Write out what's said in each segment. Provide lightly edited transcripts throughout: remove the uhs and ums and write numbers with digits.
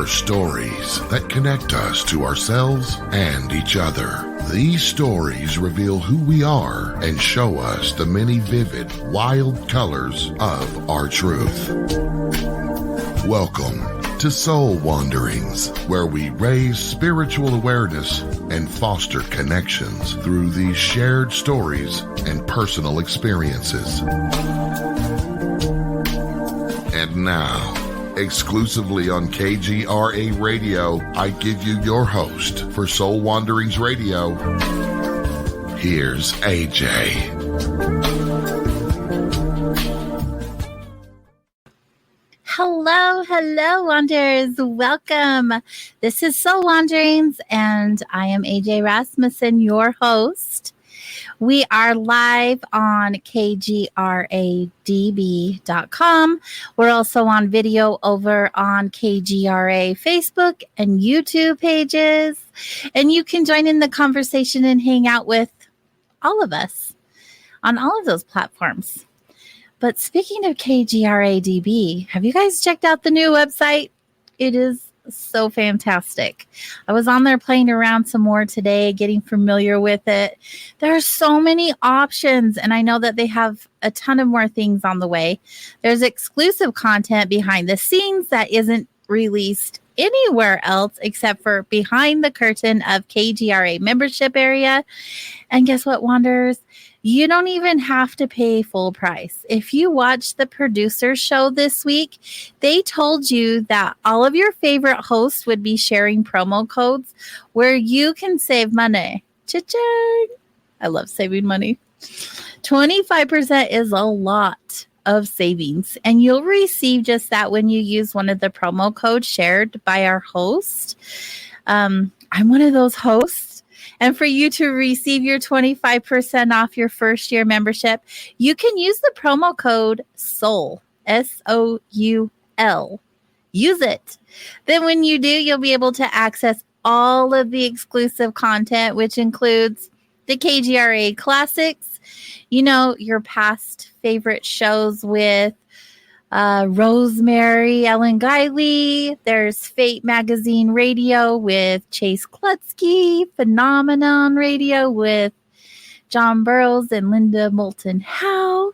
are stories that connect us to ourselves and each other. These stories reveal who we are and show us the many vivid, wild colors of our truth. Welcome to Soul Wanderings, where we raise spiritual awareness and foster connections through these shared stories and personal experiences. And now, exclusively on KGRA Radio, I give you your host for Soul Wanderings Radio. Here's AJ. Hello, Wanderers. Welcome. This is Soul Wanderings, and I am AJ Rasmussen, your host. We are live on KGRADB.com. We're also on video over on KGRA Facebook and YouTube pages. And you can join in the conversation and hang out with all of us on all of those platforms. But speaking of KGRADB, have you guys checked out the new website? It is so fantastic. I was on there playing around some more today, getting familiar with it. There are so many options, and I know that they have a ton of more things on the way. There's exclusive content behind the scenes that isn't released anywhere else except for behind the curtain of KGRA membership area. And guess what, Wanderers? You don't even have to pay full price. If you watch the producer show this week, they told you that all of your favorite hosts would be sharing promo codes where you can save money. Cha-ching! I love saving money. 25% is a lot of savings, and you'll receive just that when you use one of the promo codes shared by our host. I'm one of those hosts. And for you to receive your 25% off your first year membership, you can use the promo code SOUL, SOUL. Use it. Then when you do, you'll be able to access all of the exclusive content, which includes the KGRA classics, your past favorite shows with Rosemary Ellen Guiley. There's Fate Magazine Radio with Chase Klutsky, Phenomenon Radio with John Burroughs and Linda Moulton Howe.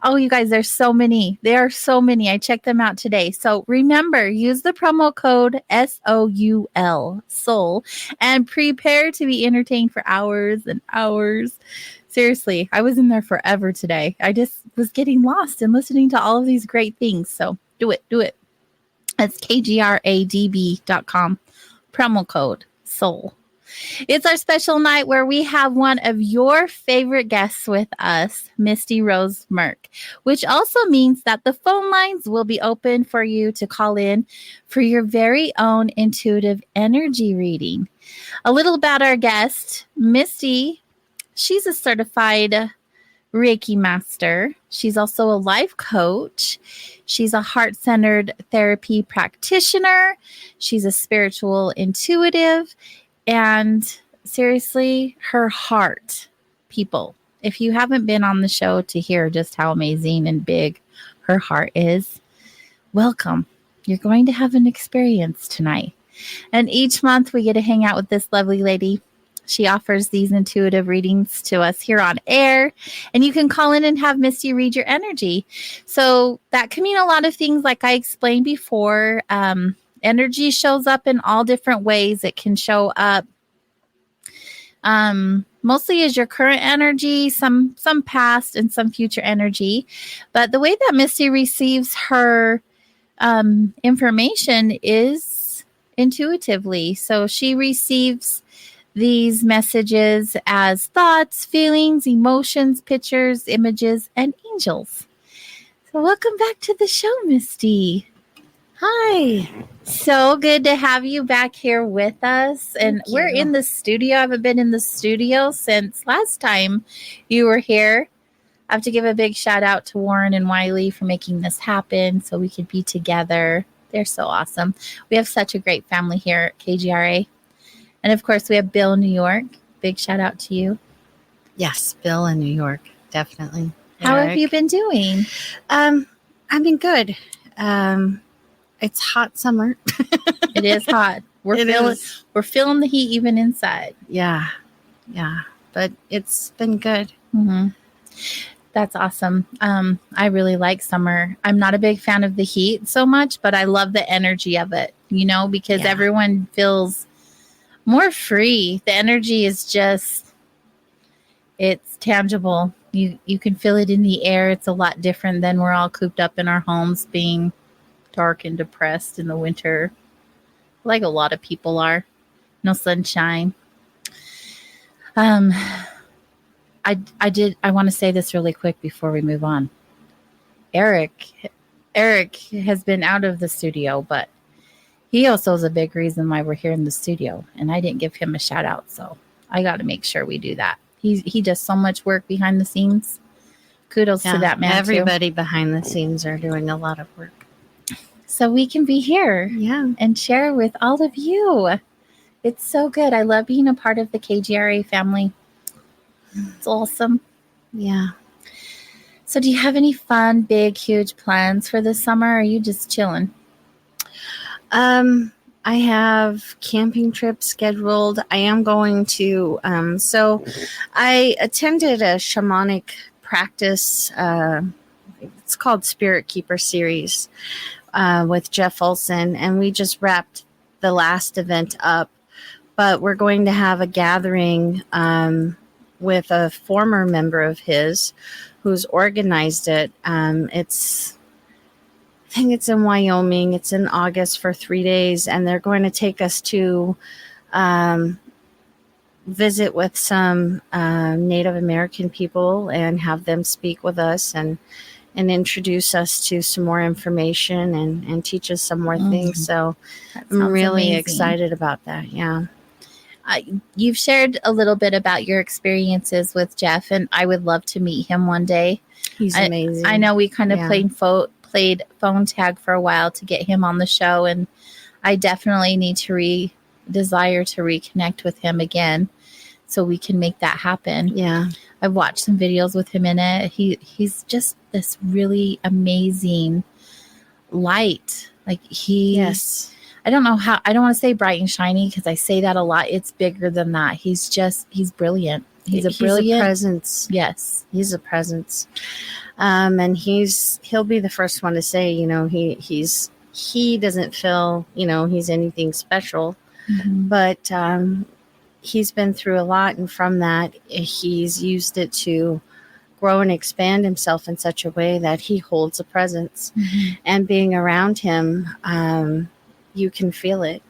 Oh, you guys, there's so many. There are so many. I checked them out today. So remember, use the promo code SOUL, and prepare to be entertained for hours and hours. Seriously, I was in there forever today. I just was getting lost and listening to all of these great things. So do it. That's KGRADB.com. Promo code SOUL. It's our special night where we have one of your favorite guests with us, Misty Rose Merck, which also means that the phone lines will be open for you to call in for your very own intuitive energy reading. A little about our guest, Misty. She's a certified Reiki master. She's also a life coach. She's a heart-centered therapy practitioner. She's a spiritual intuitive. And seriously, her heart, people, if you haven't been on the show to hear just how amazing and big her heart is, welcome. You're going to have an experience tonight. And each month we get to hang out with this lovely lady. She offers these intuitive readings to us here on air, and you can call in and have Misty read your energy. So that can mean a lot of things, like I explained before. Energy shows up in all different ways. It can show up mostly as your current energy, some past and some future energy. But the way that Misty receives her information is intuitively. So she receives these messages as thoughts, feelings, emotions, pictures, images, and angels. So welcome back to the show, Misty. Hi. So good to have you back here with us. And we're in the studio. I haven't been in the studio since last time you were here. I have to give a big shout out to Warren and Wiley for making this happen so we could be together. They're so awesome. We have such a great family here at KGRA. And of course, we have Bill in New York. Big shout out to you. Yes, Bill in New York, definitely. How have you been doing? I've been good. It's hot summer. It is hot. It is. We're feeling the heat even inside. Yeah. Yeah. But it's been good. Mm-hmm. That's awesome. I really like summer. I'm not a big fan of the heat so much, but I love the energy of it, because everyone feels more free. The energy is just, it's tangible. You can feel it in the air. It's a lot different than we're all cooped up in our homes being dark and depressed in the winter, like a lot of people are. No sunshine. I want to say this really quick before we move on. Eric has been out of the studio, but he also is a big reason why we're here in the studio, and I didn't give him a shout out, so I got to make sure we do that. He does so much work behind the scenes. Kudos to that man. Everybody behind the scenes are doing a lot of work. So we can be here and share with all of you. It's so good. I love being a part of the KGRA family. It's awesome. Yeah. So do you have any fun, big, huge plans for this summer? Or are you just chilling? I have camping trips scheduled. I am going to, so I attended a shamanic practice. It's called Spirit Keeper Series with Jeff Olson, and we just wrapped the last event up. But we're going to have a gathering with a former member of his who's organized it. I think it's in Wyoming. It's in August for 3 days, and they're going to take us to visit with some Native American people and have them speak with us and introduce us to some more information and teach us some more things. So I'm really excited about that. Yeah. You've shared a little bit about your experiences with Jeff, and I would love to meet him one day. He's amazing. I know we kind of played phone tag for a while to get him on the show, and I definitely need to desire to reconnect with him again so we can make that happen. Yeah. I've watched some videos with him in it. He's just this really amazing light. Like Yes. I don't know how, I don't want to say bright and shiny because I say that a lot. It's bigger than that. He's brilliant. He's a presence. Yes. He's a presence. And he'll be the first one to say, he doesn't feel, he's anything special, but, he's been through a lot. And from that, he's used it to grow and expand himself in such a way that he holds a presence, and being around him, you can feel it.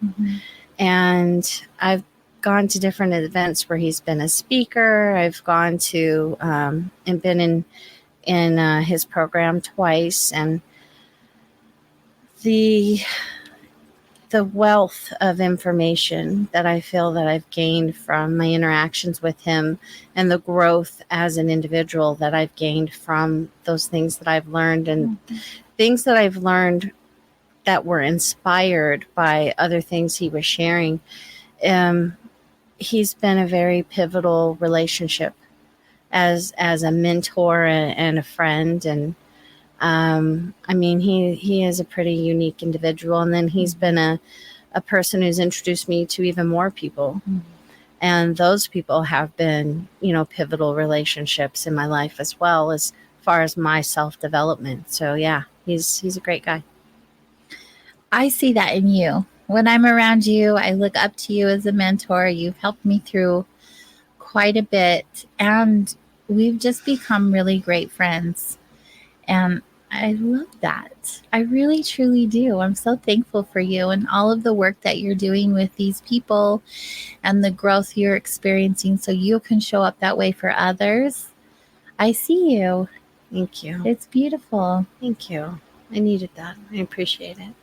And I've gone to different events where he's been a speaker. I've gone to and been in his program twice, and the wealth of information that I feel that I've gained from my interactions with him, and the growth as an individual that I've gained from those things that I've learned, and things that I've learned that were inspired by other things he was sharing. He's been a very pivotal relationship as a mentor and a friend. And he is a pretty unique individual. And then he's been a person who's introduced me to even more people. And those people have been, pivotal relationships in my life as well, as far as my self-development. So yeah, he's a great guy. I see that in you. When I'm around you, I look up to you as a mentor. You've helped me through quite a bit, and we've just become really great friends. And I love that. I really, truly do. I'm so thankful for you and all of the work that you're doing with these people and the growth you're experiencing so you can show up that way for others. I see you. Thank you. It's beautiful. Thank you. I needed that. I appreciate it.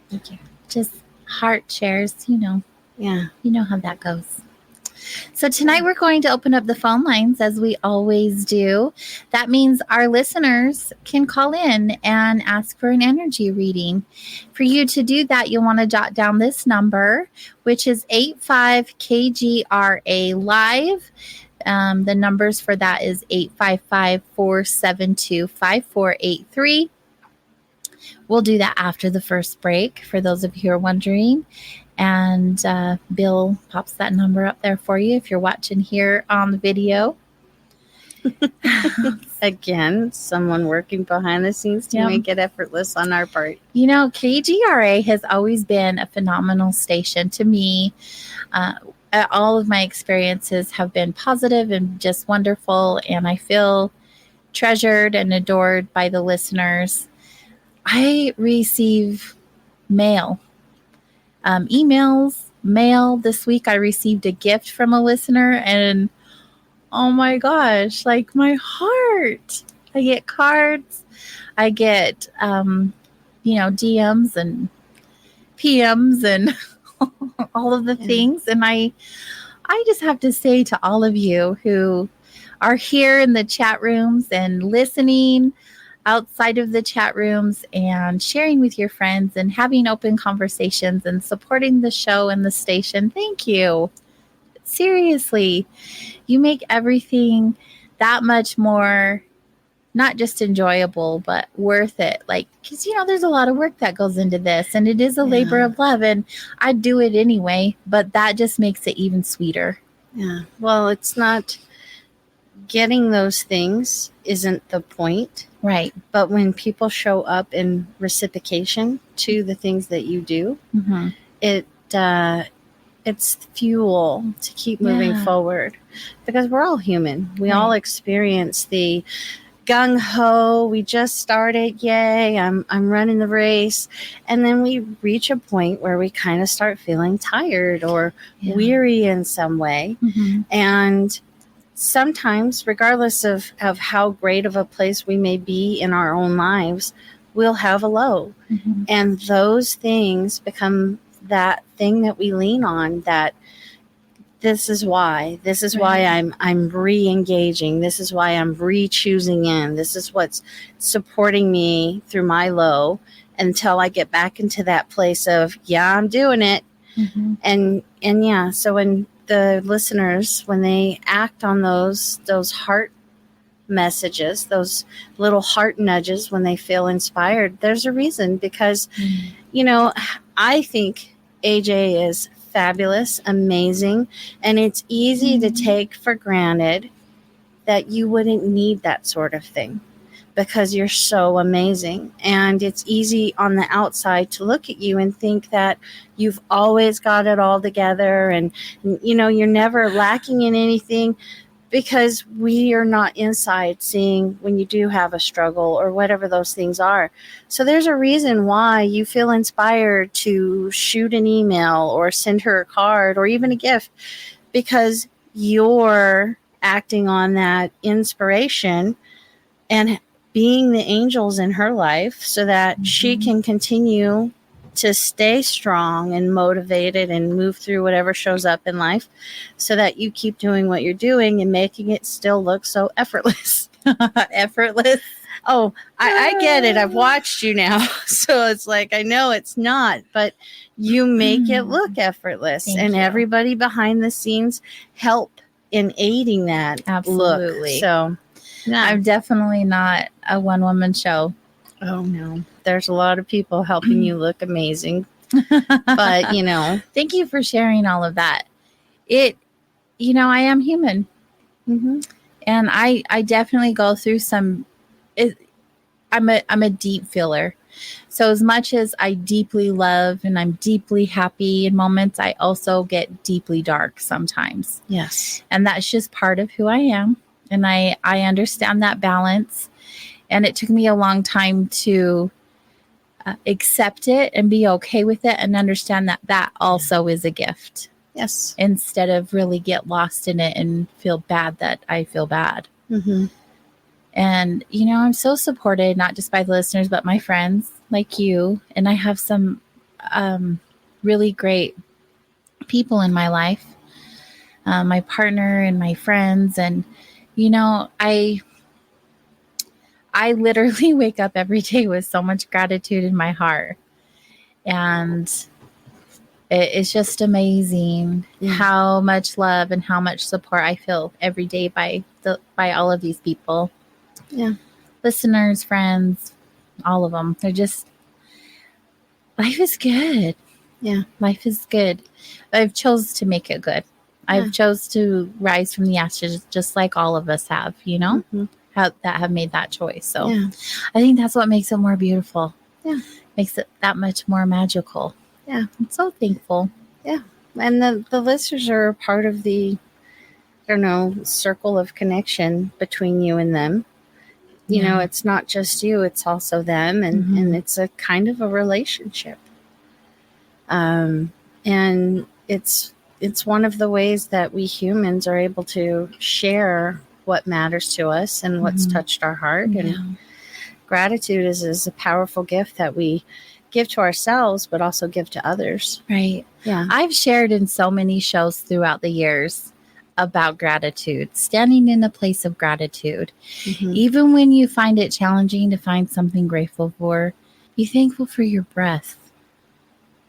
Thank you. Just heart shares, Yeah. You know how that goes. So tonight we're going to open up the phone lines as we always do. That means our listeners can call in and ask for an energy reading. For you to do that, you'll want to jot down this number, which is 85KGRA Live. The numbers for that is 855-472-5483. We'll do that after the first break, for those of you who are wondering. And Bill pops that number up there for you if you're watching here on the video. Again, someone working behind the scenes to make it effortless on our part. You know, KGRA has always been a phenomenal station to me. All of my experiences have been positive and just wonderful, and I feel treasured and adored by the listeners. I receive mail, emails, mail. This week I received a gift from a listener, and oh my gosh, like my heart. I get cards. I get, DMs and PMs and all of the things. And I just have to say to all of you who are here in the chat rooms and listening outside of the chat rooms and sharing with your friends and having open conversations and supporting the show and the station, thank you. Seriously, you make everything that much more, not just enjoyable, but worth it. Like, because, there's a lot of work that goes into this, and it is a labor of love, and I do it anyway, but that just makes it even sweeter. Yeah. Well, it's not getting those things isn't the point. Right. But when people show up in reciprocation to the things that you do, it's fuel to keep moving forward, because we're all human. We all experience the gung-ho, we just started, yay, I'm running the race. And then we reach a point where we kind of start feeling tired or weary in some way. And sometimes, regardless of how great of a place we may be in our own lives, we'll have a low. And those things become that thing that we lean on, that this is why I'm re-engaging. This is why I'm re-choosing in. This is what's supporting me through my low until I get back into that place of, I'm doing it. And so when the listeners, when they act on those heart messages, those little heart nudges, when they feel inspired, there's a reason, because, I think AJ is fabulous, amazing, and it's easy to take for granted that you wouldn't need that sort of thing because you're so amazing. And it's easy on the outside to look at you and think that you've always got it all together and you're never lacking in anything, because we are not inside seeing when you do have a struggle or whatever those things are. So there's a reason why you feel inspired to shoot an email or send her a card or even a gift, because you're acting on that inspiration and being the angels in her life so that she can continue to stay strong and motivated and move through whatever shows up in life, so that you keep doing what you're doing and making it still look so effortless. Effortless. Oh, I get it. I've watched you now. So it's like, I know it's not, but you make it look effortless. Thank you. Everybody behind the scenes help in aiding that Absolutely. look. So I'm definitely not a one-woman show. Oh, no. There's a lot of people helping you look amazing. But, Thank you for sharing all of that. I am human. And I definitely go through some, I'm a deep feeler. So as much as I deeply love and I'm deeply happy in moments, I also get deeply dark sometimes. Yes. And that's just part of who I am. And I understand that balance. And it took me a long time to accept it and be okay with it and understand that also is a gift. Yes. Instead of really get lost in it and feel bad that I feel bad. And, I'm so supported, not just by the listeners, but my friends like you. And I have some really great people in my life, my partner and my friends. And, I literally wake up every day with so much gratitude in my heart. And it's just amazing how much love and how much support I feel every day by all of these people. Yeah. Listeners, friends, all of them. They're just, life is good. Yeah. Life is good. I've chose to make it good. Yeah. I've chose to rise from the ashes, just like all of us have, you know, that have made that choice. So Yeah. I think that's what makes it more beautiful. Yeah. Makes it that much more magical. Yeah. I'm so thankful. Yeah. And the listeners are part of the, I don't know, circle of connection between you and them. You know, it's not just you, it's also them. And it's a kind of a relationship. And it's one of the ways that we humans are able to share what matters to us and what's touched our heart. Yeah. And gratitude is a powerful gift that we give to ourselves, but also give to others. Right. Yeah. I've shared in so many shows throughout the years about gratitude, standing in a place of gratitude. Even when you find it challenging to find something grateful for, be thankful for your breath.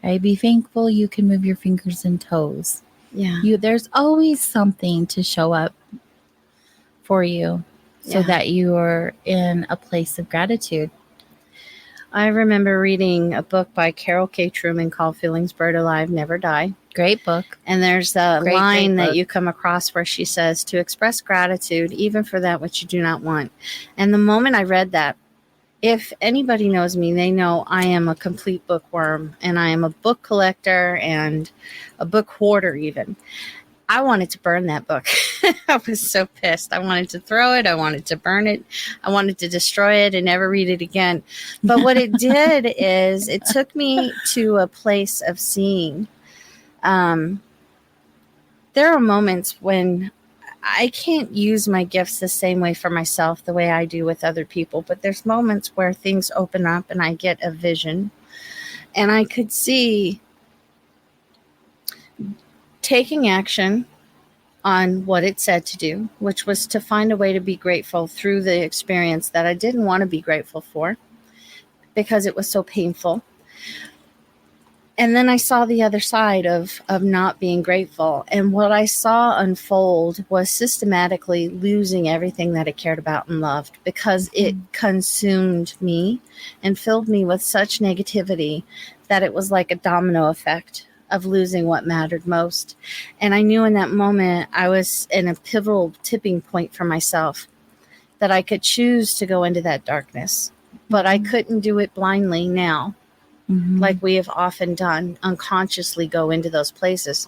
Right? Be thankful you can move your fingers and toes. Yeah. There's always something to show up for you so that you are in a place of gratitude. I remember reading a book by Carol K. Truman called Feelings Buried Alive, Never Die. Great book. And there's a line great that you come across where she says, to express gratitude even for that which you do not want. And the moment I read that, if anybody knows me, they know I am a complete bookworm, and I am a book collector and a book hoarder even. I wanted to burn that book. I was so pissed. I wanted to throw it. I wanted to burn it. I wanted to destroy it and never read it again. But what it did is it took me to a place of seeing. There are moments when I can't use my gifts the same way for myself the way I do with other people. But there's moments where things open up and I get a vision. And I could see taking action on what it said to do, which was to find a way to be grateful through the experience that I didn't want to be grateful for because it was so painful. And then I saw the other side of not being grateful. And what I saw unfold was systematically losing everything that I cared about and loved because it consumed me and filled me with such negativity that it was like a domino effect of losing what mattered most. And I knew in that moment I was in a pivotal tipping point for myself, that I could choose to go into that darkness, but I couldn't do it blindly now, like we have often done, unconsciously go into those places.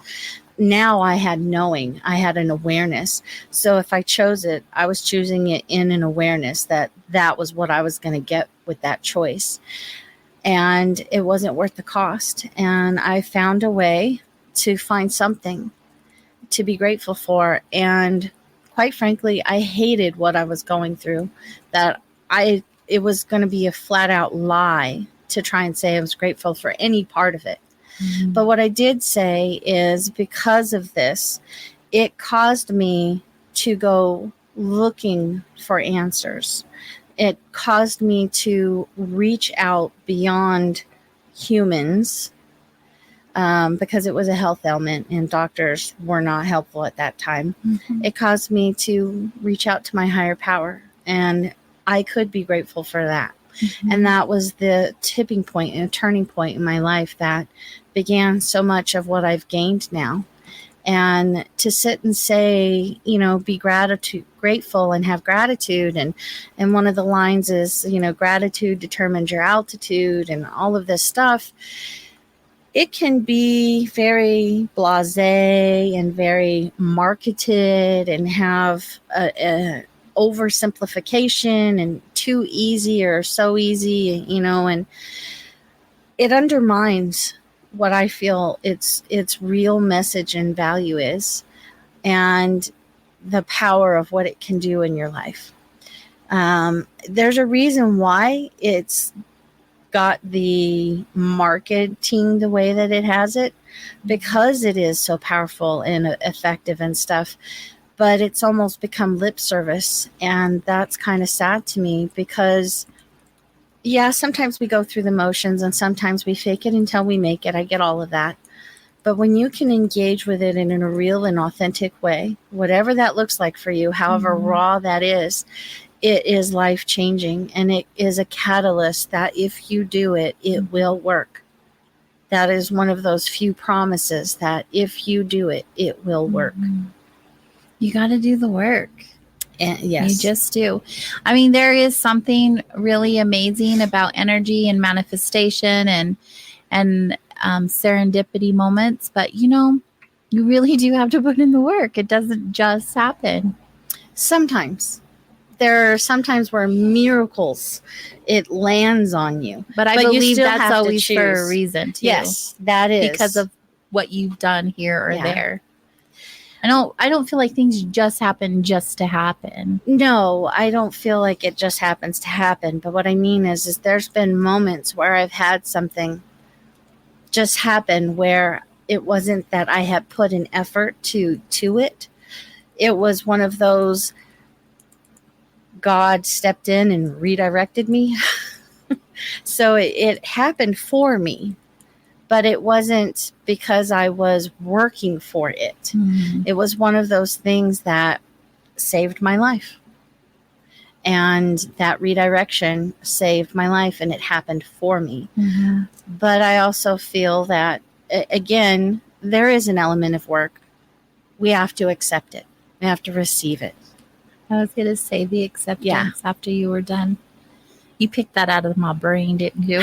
Now I had knowing, I had an awareness. So if I chose it, I was choosing it in an awareness that that was what I was going to get with that choice. And it wasn't worth the cost. And I found a way to find something to be grateful for. And quite frankly, I hated what I was going through, that it was going to be a flat out lie to try and say I was grateful for any part of it. But what I did say is, because of this, it caused me to go looking for answers. It caused me to reach out beyond humans because it was a health ailment and doctors were not helpful at that time. It caused me to reach out to my higher power, and I could be grateful for that. And that was the tipping point and a turning point in my life that began so much of what I've gained now. And to sit and say, you know, be grateful and have gratitude. And one of the lines is, you know, gratitude determines your altitude and all of this stuff. It can be very blasé and very marketed and have a oversimplification and too easy or so easy, you know, and it undermines what I feel its real message and value is, and the power of what it can do in your life. There's a reason why it's got the marketing the way that it has it, because it is so powerful and effective and stuff. But it's almost become lip service, and that's kind of sad to me because, yeah, sometimes we go through the motions and sometimes we fake it until we make it. I get all of that. But when you can engage with it in a real and authentic way, whatever that looks like for you, however raw that is, it is life changing, and it is a catalyst that if you do it, it will work. That is one of those few promises that if you do it, it will work. You got to do the work. And yes, you just do. I mean, there is something really amazing about energy and manifestation and serendipity moments, but you really do have to put in the work. It doesn't just happen. Sometimes. There are sometimes where miracles, it lands on you. But I you believe still that's have to always for a choose. reason, too. Yes, that is. Because of what you've done here or there. I don't feel like things just happen just to happen. No, I don't feel like it just happens to happen. But what I mean is there's been moments where I've had something just happen where it wasn't that I had put an effort to it. It was one of those, God stepped in and redirected me. So it happened for me, but it wasn't because I was working for it. Mm-hmm. It was one of those things that saved my life. And that redirection saved my life, and it happened for me. Mm-hmm. But I also feel that, again, there is an element of work. We have to accept it. We have to receive it. I was going to say the acceptance after you were done. You picked that out of my brain, didn't you?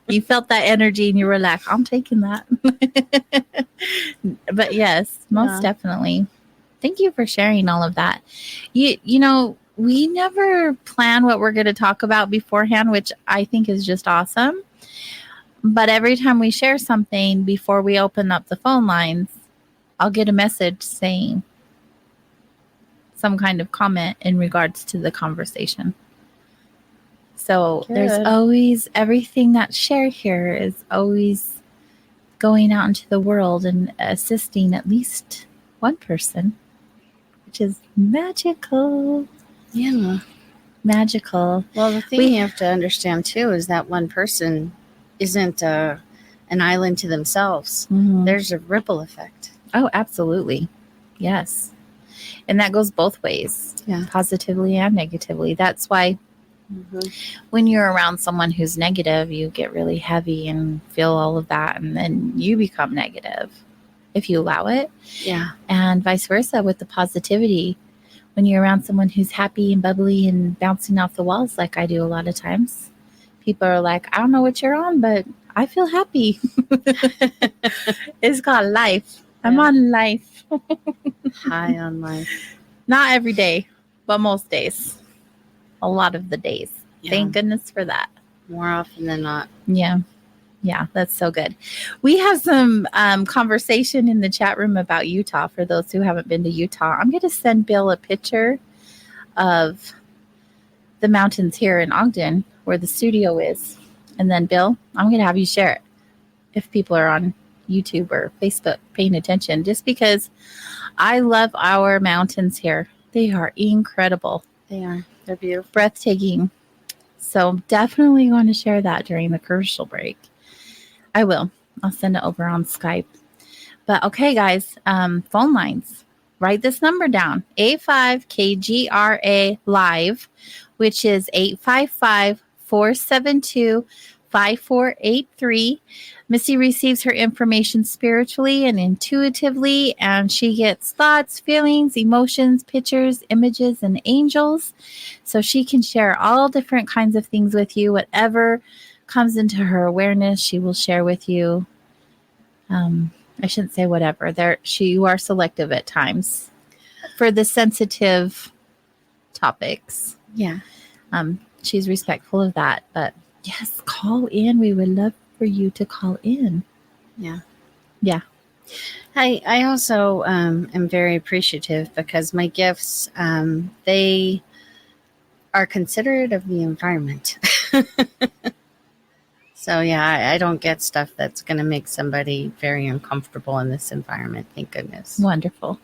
You felt that energy and you were like, I'm taking that. But yes, most definitely. Thank you for sharing all of that. You know, we never plan what we're going to talk about beforehand, which I think is just awesome. But every time we share something before we open up the phone lines, I'll get a message saying some kind of comment in regards to the conversation. So there's always, everything that's shared here is always going out into the world and assisting at least one person, which is magical. Yeah. Magical. Well, the thing you have to understand too is that one person isn't an island to themselves. Mm-hmm. There's a ripple effect. Oh, absolutely. Yes. And that goes both ways, positively and negatively. That's why when you're around someone who's negative, you get really heavy and feel all of that. And then you become negative if you allow it. Yeah. And vice versa with the positivity. When you're around someone who's happy and bubbly and bouncing off the walls, like I do a lot of times, people are like, I don't know what you're on, but I feel happy. It's called life. I'm on life. High on life. Not every day, but most days. A lot of the days. Yeah. Thank goodness for that. More often than not. Yeah. Yeah, that's so good. We have some conversation in the chat room about Utah for those who haven't been to Utah. I'm going to send Bill a picture of the mountains here in Ogden where the studio is. And then, Bill, I'm going to have you share it if people are on YouTube or Facebook paying attention, just because I love our mountains here. They are incredible. They are. They're beautiful. Breathtaking. So definitely going to share that during the commercial break. I will. I'll send it over on Skype. But okay, guys, phone lines. Write this number down. A5KGRA Live, which is 855-472-5483. Misty receives her information spiritually and intuitively, and she gets thoughts, feelings, emotions, pictures, images, and angels. So she can share all different kinds of things with you. Whatever comes into her awareness, she will share with you. I shouldn't say whatever. You are selective at times for the sensitive topics. Yeah. She's respectful of that. But yes, call in. We would love for you to call in. Yeah. Yeah. I also am very appreciative because my gifts, they are considerate of the environment. So, yeah, I don't get stuff that's going to make somebody very uncomfortable in this environment. Thank goodness. Wonderful.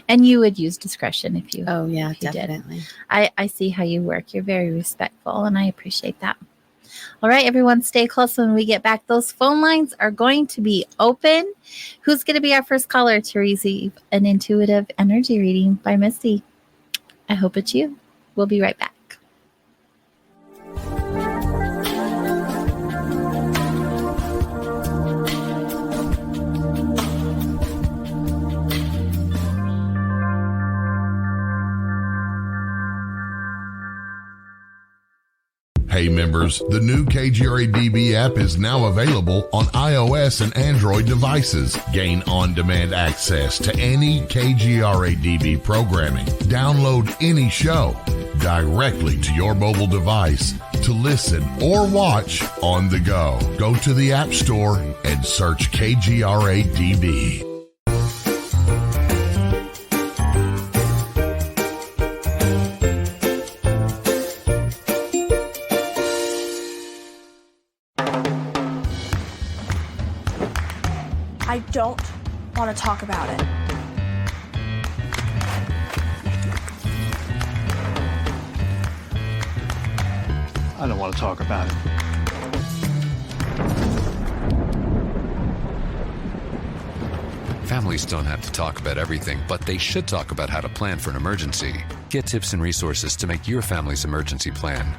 And you would use discretion if you. Oh, yeah, if you definitely. Did. I see how you work. You're very respectful, and I appreciate that. All right, everyone, stay close when we get back. Those phone lines are going to be open. Who's going to be our first caller to receive an intuitive energy reading by Misty? I hope it's you. We'll be right back. Hey members, the new KGRA DB app is now available on iOS and Android devices. Gain on-demand access to any KGRA DB programming. Download any show directly to your mobile device to listen or watch on the go. Go to the App Store and search KGRA DB. I don't want to talk about it. I don't want to talk about it. Families don't have to talk about everything, but they should talk about how to plan for an emergency. Get tips and resources to make your family's emergency plan.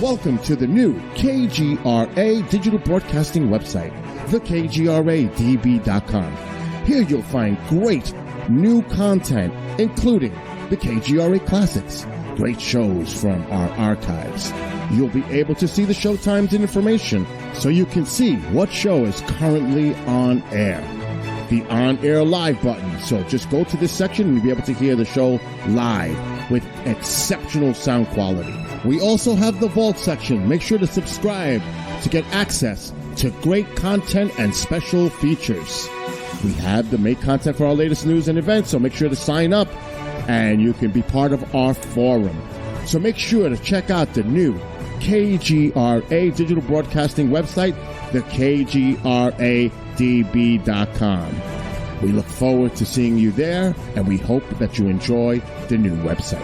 Welcome to the new KGRA digital broadcasting website, thekgradb.com. Here you'll find great new content, including the KGRA classics, great shows from our archives. You'll be able to see the show times and information so you can see what show is currently on air. The on-air live button. So just go to this section and you'll be able to hear the show live with exceptional sound quality. We also have the Vault section. Make sure to subscribe to get access to great content and special features. We have the make content for our latest news and events, so make sure to sign up and you can be part of our forum. So make sure to check out the new KGRA digital broadcasting website, thekgradb.com. We look forward to seeing you there, and we hope that you enjoy the new website.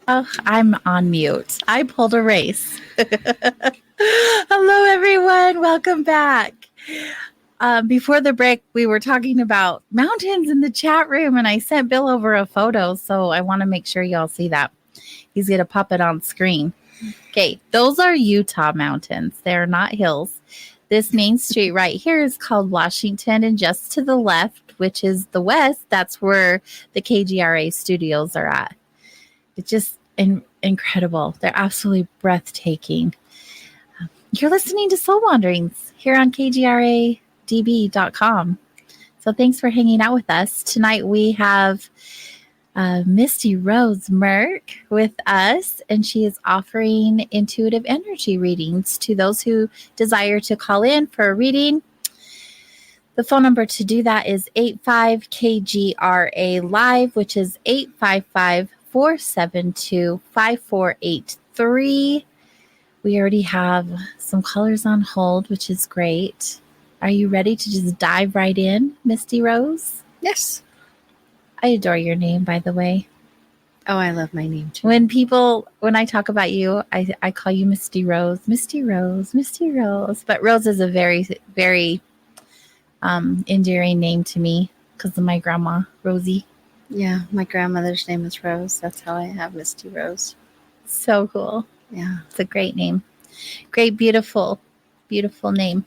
Oh, I'm on mute. I pulled a race. Hello, everyone. Welcome back. Before the break, we were talking about mountains in the chat room, and I sent Bill over a photo, so I want to make sure y'all see that. He's going to pop it on screen. Okay, those are Utah mountains. They're not hills. This main street right here is called Washington, and just to the left, which is the west, that's where the KGRA studios are at. It's just incredible. They're absolutely breathtaking. You're listening to Soul Wanderings here on KGRADB.com. So thanks for hanging out with us. Tonight we have Misty Rose Merck with us, and she is offering intuitive energy readings to those who desire to call in for a reading. The phone number to do that is 85KGRA Live, which is 855-472-5483. We already have some callers on hold, which is great. Are you ready to just dive right in, Misty Rose? Yes. I adore your name, by the way. Oh, I love my name too. When I talk about you, I call you Misty Rose, Misty Rose, Misty Rose. But Rose is a very, very endearing name to me because of my grandma, Rosie. Yeah, my grandmother's name is Rose. That's how I have Misty Rose. So cool. Yeah. It's a great name. Great, beautiful, beautiful name.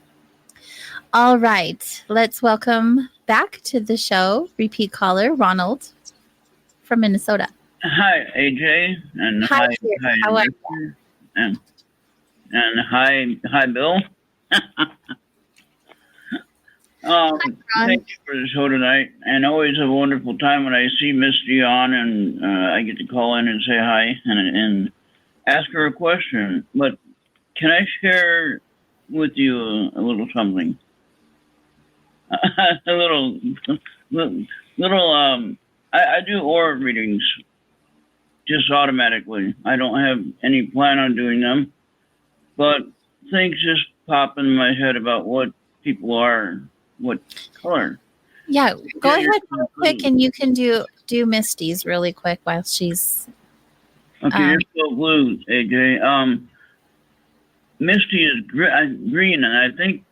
All right. Let's welcome back to the show repeat caller, Ronald from Minnesota. Hi, AJ. And hi, how are you? And hi, Bill. Thank you for the show tonight, and always a wonderful time when I see Misty on, and I get to call in and say hi and ask her a question. But can I share with you a little something? a little. I do aura readings just automatically. I don't have any plan on doing them, but things just pop in my head about what people are, what color. Yeah, go ahead real quick, and you can do Misty's really quick while she's. Okay, you're still blue, AJ. Misty is green, and I think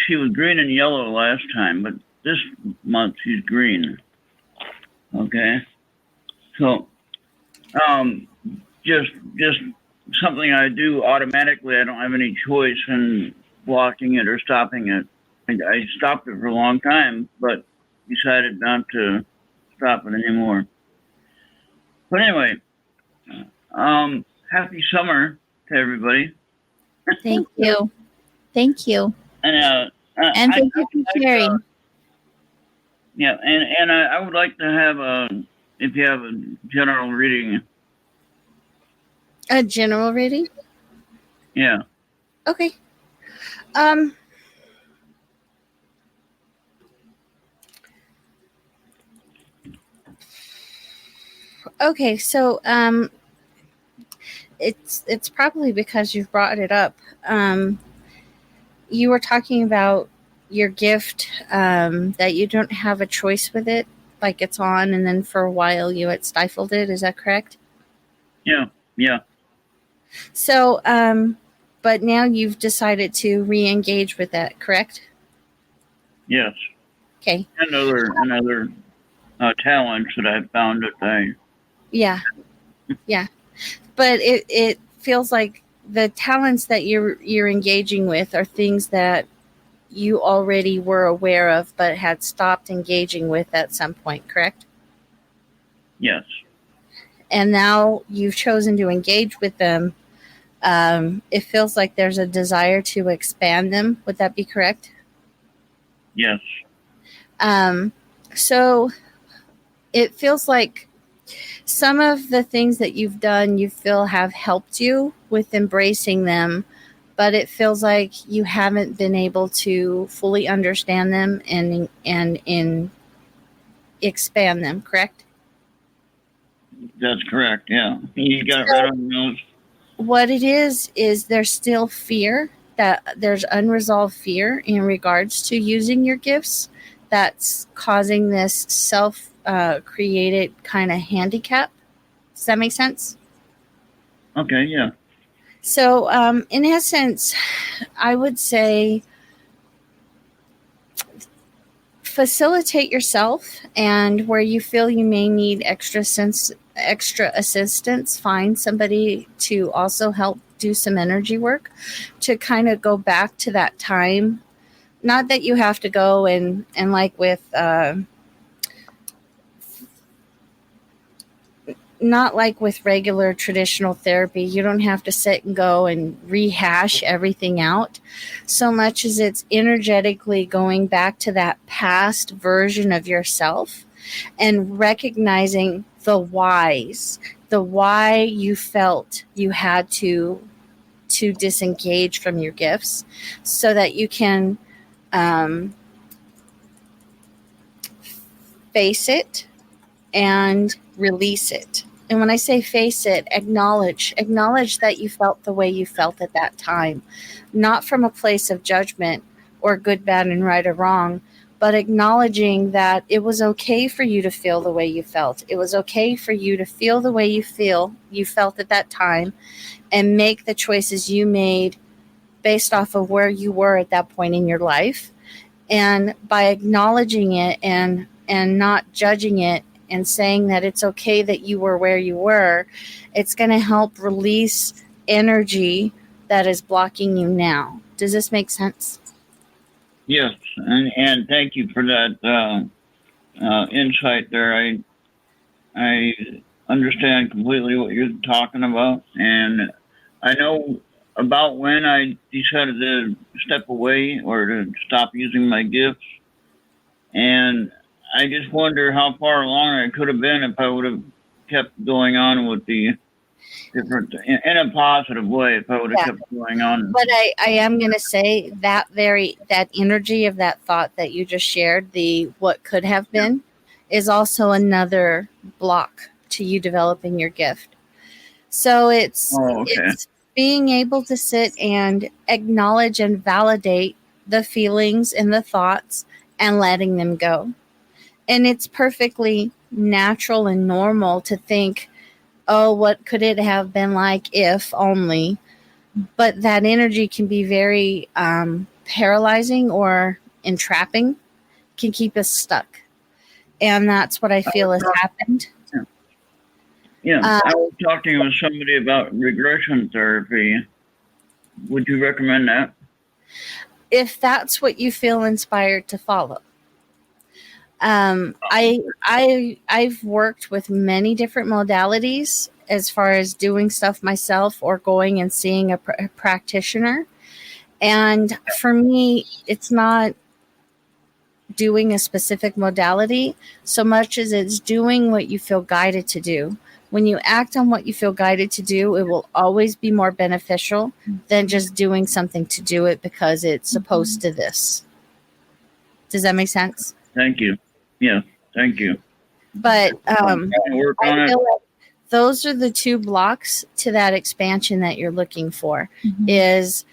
she was green and yellow last time, but this month she's green. Okay, so just something I do automatically. I don't have any choice in blocking it or stopping it. I stopped it for a long time, but decided not to stop it anymore. But anyway, happy summer to everybody. Thank you. Thank you. And thank you for sharing. Yeah, and I would like to have if you have a general reading. A general reading? Yeah. Okay. Okay, so it's probably because you've brought it up. You were talking about your gift, that you don't have a choice with it, like it's on, and then for a while you had stifled it. Is that correct? Yeah. So, but now you've decided to re-engage with that, correct? Yes. Okay. Another talents that I found that Yeah. But it feels like the talents that you're engaging with are things that you already were aware of but had stopped engaging with at some point, correct? Yes. And now you've chosen to engage with them. It feels like there's a desire to expand them. Would that be correct? Yes. So it feels like some of the things that you've done, you feel have helped you with embracing them, but it feels like you haven't been able to fully understand them and expand them, correct? That's correct. Yeah. You got it right on the nose. What it is there's still fear, that there's unresolved fear in regards to using your gifts that's causing this self-created kind of handicap. Does that make sense? Okay, yeah. So, in essence, I would say facilitate yourself, and where you feel you may need extra assistance, find somebody to also help do some energy work to kind of go back to that time. Not that you have to go and like with not like with regular traditional therapy, you don't have to sit and go and rehash everything out so much as it's energetically going back to that past version of yourself and recognizing the why you felt you had to disengage from your gifts so that you can face it and release it. And when I say face it, acknowledge that you felt the way you felt at that time, not from a place of judgment or good, bad, and right or wrong, but acknowledging that it was okay for you to feel the way you felt. It was okay for you to feel the way you felt at that time, and make the choices you made based off of where you were at that point in your life. And by acknowledging it and not judging it, and saying that it's okay that you were where you were, it's going to help release energy that is blocking you now. Does this make sense? Yes, and thank you for that insight there. I understand completely what you're talking about, and I know about when I decided to step away or to stop using my gifts, and I just wonder how far along I could have been if I would have kept going on with the different in a positive way if I would have kept going on. But I am going to say that that energy of that thought that you just shared, the what could have been, is also another block to you developing your gift. So it's being able to sit and acknowledge and validate the feelings and the thoughts and letting them go. And it's perfectly natural and normal to think, oh, what could it have been like if only? But that energy can be very paralyzing or entrapping, can keep us stuck. And that's what I feel has happened. Yeah, I was talking with somebody about regression therapy. Would you recommend that? If that's what you feel inspired to follow. I've worked with many different modalities as far as doing stuff myself or going and seeing a practitioner. And for me, it's not doing a specific modality so much as it's doing what you feel guided to do. When you act on what you feel guided to do, it will always be more beneficial than just doing something to do it because it's supposed to this. Does that make sense? Thank you. Yeah, thank you. But I feel like those are the two blocks to that expansion that you're looking for. Is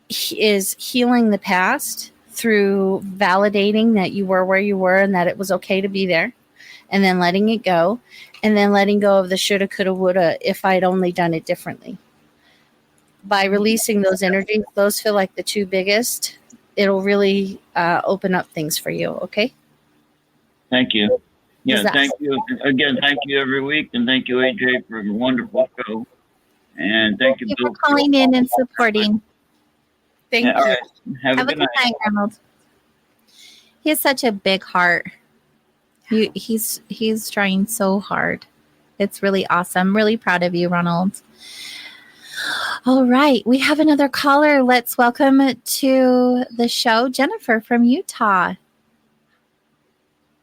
healing the past through validating that you were where you were and that it was okay to be there, and then letting it go, and then letting go of the shoulda, coulda, woulda if I'd only done it differently. By releasing those energies, those feel like the two biggest. It'll really open up things for you, okay? Thank you. Yeah, thank you. Again, thank you every week, and thank you, AJ, for a wonderful show. And thank you for calling in and supporting. Thank you. All right. Have a good night, Arnold. He has such a big heart. He's trying so hard. It's really awesome. Really proud of you, Ronald. All right. We have another caller. Let's welcome to the show Jennifer from Utah.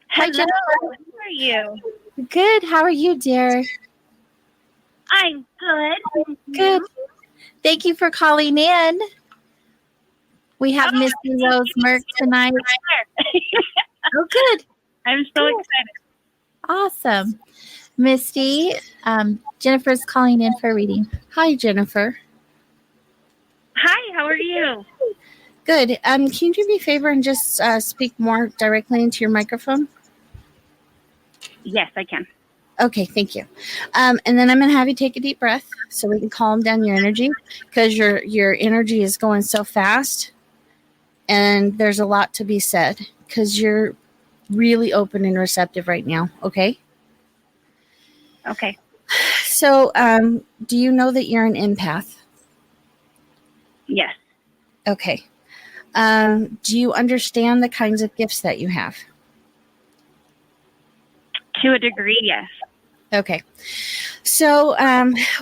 Hello. Hi, Jennifer. How are you? Good. How are you, dear? I'm good. Good. Thank you for calling in. We have Misty Rose Merck tonight. Oh, good. I'm so excited. Awesome. Misty, Jennifer's calling in for a reading. Hi, Jennifer. Hi, how are you? Good. Can you do me a favor and just speak more directly into your microphone? Yes, I can. Okay, thank you. And then I'm going to have you take a deep breath so we can calm down your energy, because your energy is going so fast and there's a lot to be said because you're really open and receptive right now, okay? Okay. So do you know that you're an empath? Yes. Okay. Do you understand the kinds of gifts that you have? To a degree, yes. Okay. So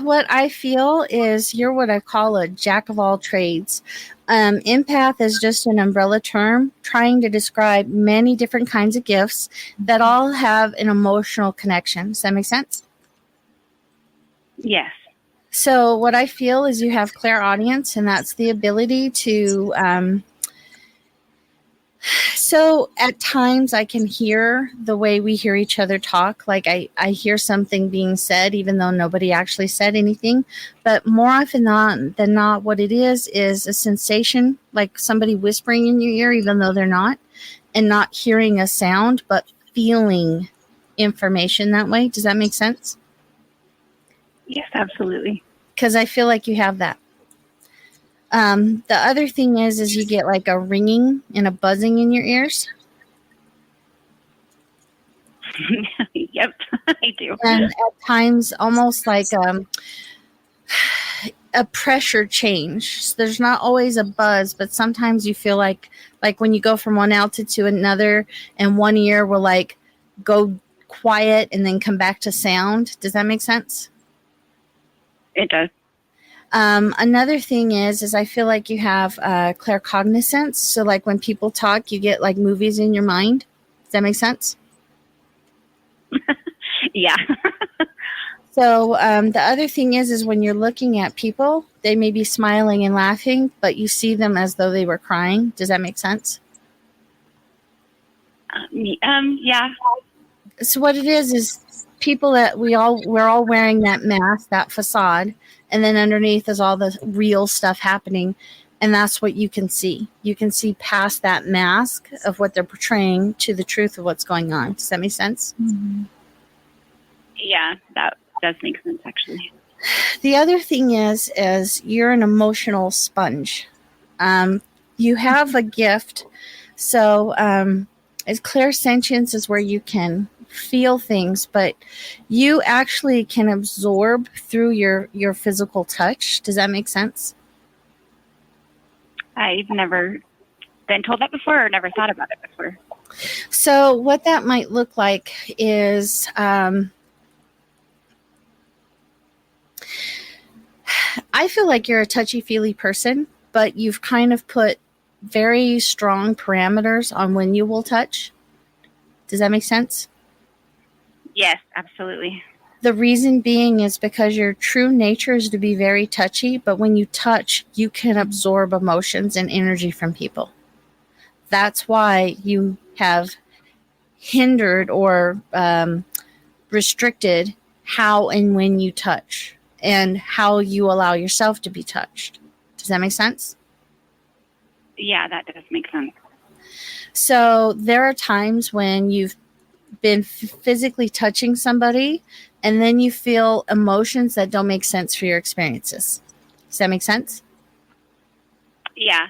what I feel is you're what I call a jack of all trades. Empath is just an umbrella term trying to describe many different kinds of gifts that all have an emotional connection. Does that make sense? Yes. So what I feel is you have clairaudience, and that's the ability to so at times I can hear the way we hear each other talk. Like I hear something being said, even though nobody actually said anything. But more often than not, what it is a sensation, like somebody whispering in your ear, even though they're not, and not hearing a sound, but feeling information that way. Does that make sense? Yes, absolutely. Because I feel like you have that. The other thing is you get like a ringing and a buzzing in your ears. Yep, I do. And at times almost like a pressure change. So there's not always a buzz, but sometimes you feel like when you go from one altitude to another and one ear will like go quiet and then come back to sound. Does that make sense? It does. Another thing is I feel like you have claircognizance. So like when people talk, you get like movies in your mind. Does that make sense? Yeah. So the other thing is when you're looking at people, they may be smiling and laughing, but you see them as though they were crying. Does that make sense? Yeah. So what it is people that we're all wearing that mask, that facade, and then underneath is all the real stuff happening, and that's what you can see. You can see past that mask of what they're portraying to the truth of what's going on. Does that make sense? Mm-hmm. Yeah, that does make sense, actually. The other thing is you're an emotional sponge. You have a gift. So as clairsentience is where you can feel things, but you actually can absorb through your physical touch. Does that make sense? I've never been told that before or never thought about it before. So what that might look like is I feel like you're a touchy-feely person, but you've kind of put very strong parameters on when you will touch. Does that make sense? Yes, absolutely. The reason being is because your true nature is to be very touchy, but when you touch, you can absorb emotions and energy from people. That's why you have hindered or restricted how and when you touch and how you allow yourself to be touched. Does that make sense? Yeah, that does make sense. So there are times when you've been physically touching somebody and then you feel emotions that don't make sense for your experiences. Does that make sense? Yeah,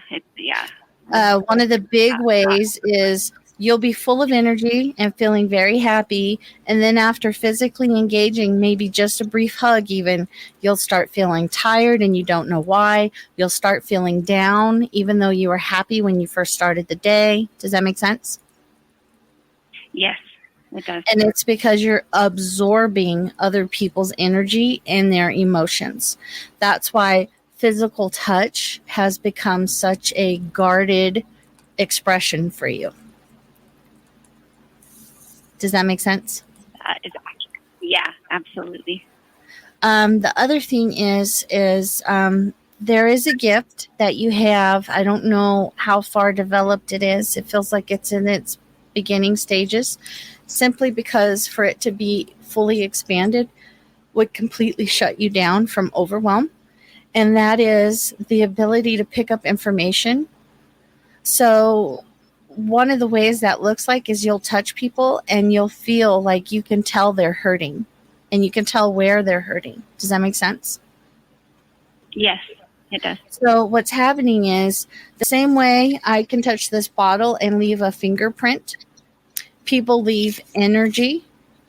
One of the big ways is you'll be full of energy and feeling very happy. And then after physically engaging, maybe just a brief hug even, you'll start feeling tired and you don't know why. You'll start feeling down, even though you were happy when you first started the day. Does that make sense? Yes, it does. And it's because you're absorbing other people's energy and their emotions. That's why physical touch has become such a guarded expression for you. Does that make sense? Yeah, absolutely. The other thing is there is a gift that you have. I don't know how far developed it is. It feels like it's in its beginning stages, simply because for it to be fully expanded would completely shut you down from overwhelm. And that is the ability to pick up information. So one of the ways that looks like is you'll touch people and you'll feel like you can tell they're hurting and you can tell where they're hurting. Does that make sense? Yes, it does. So what's happening is the same way I can touch this bottle and leave a fingerprint, people leave energy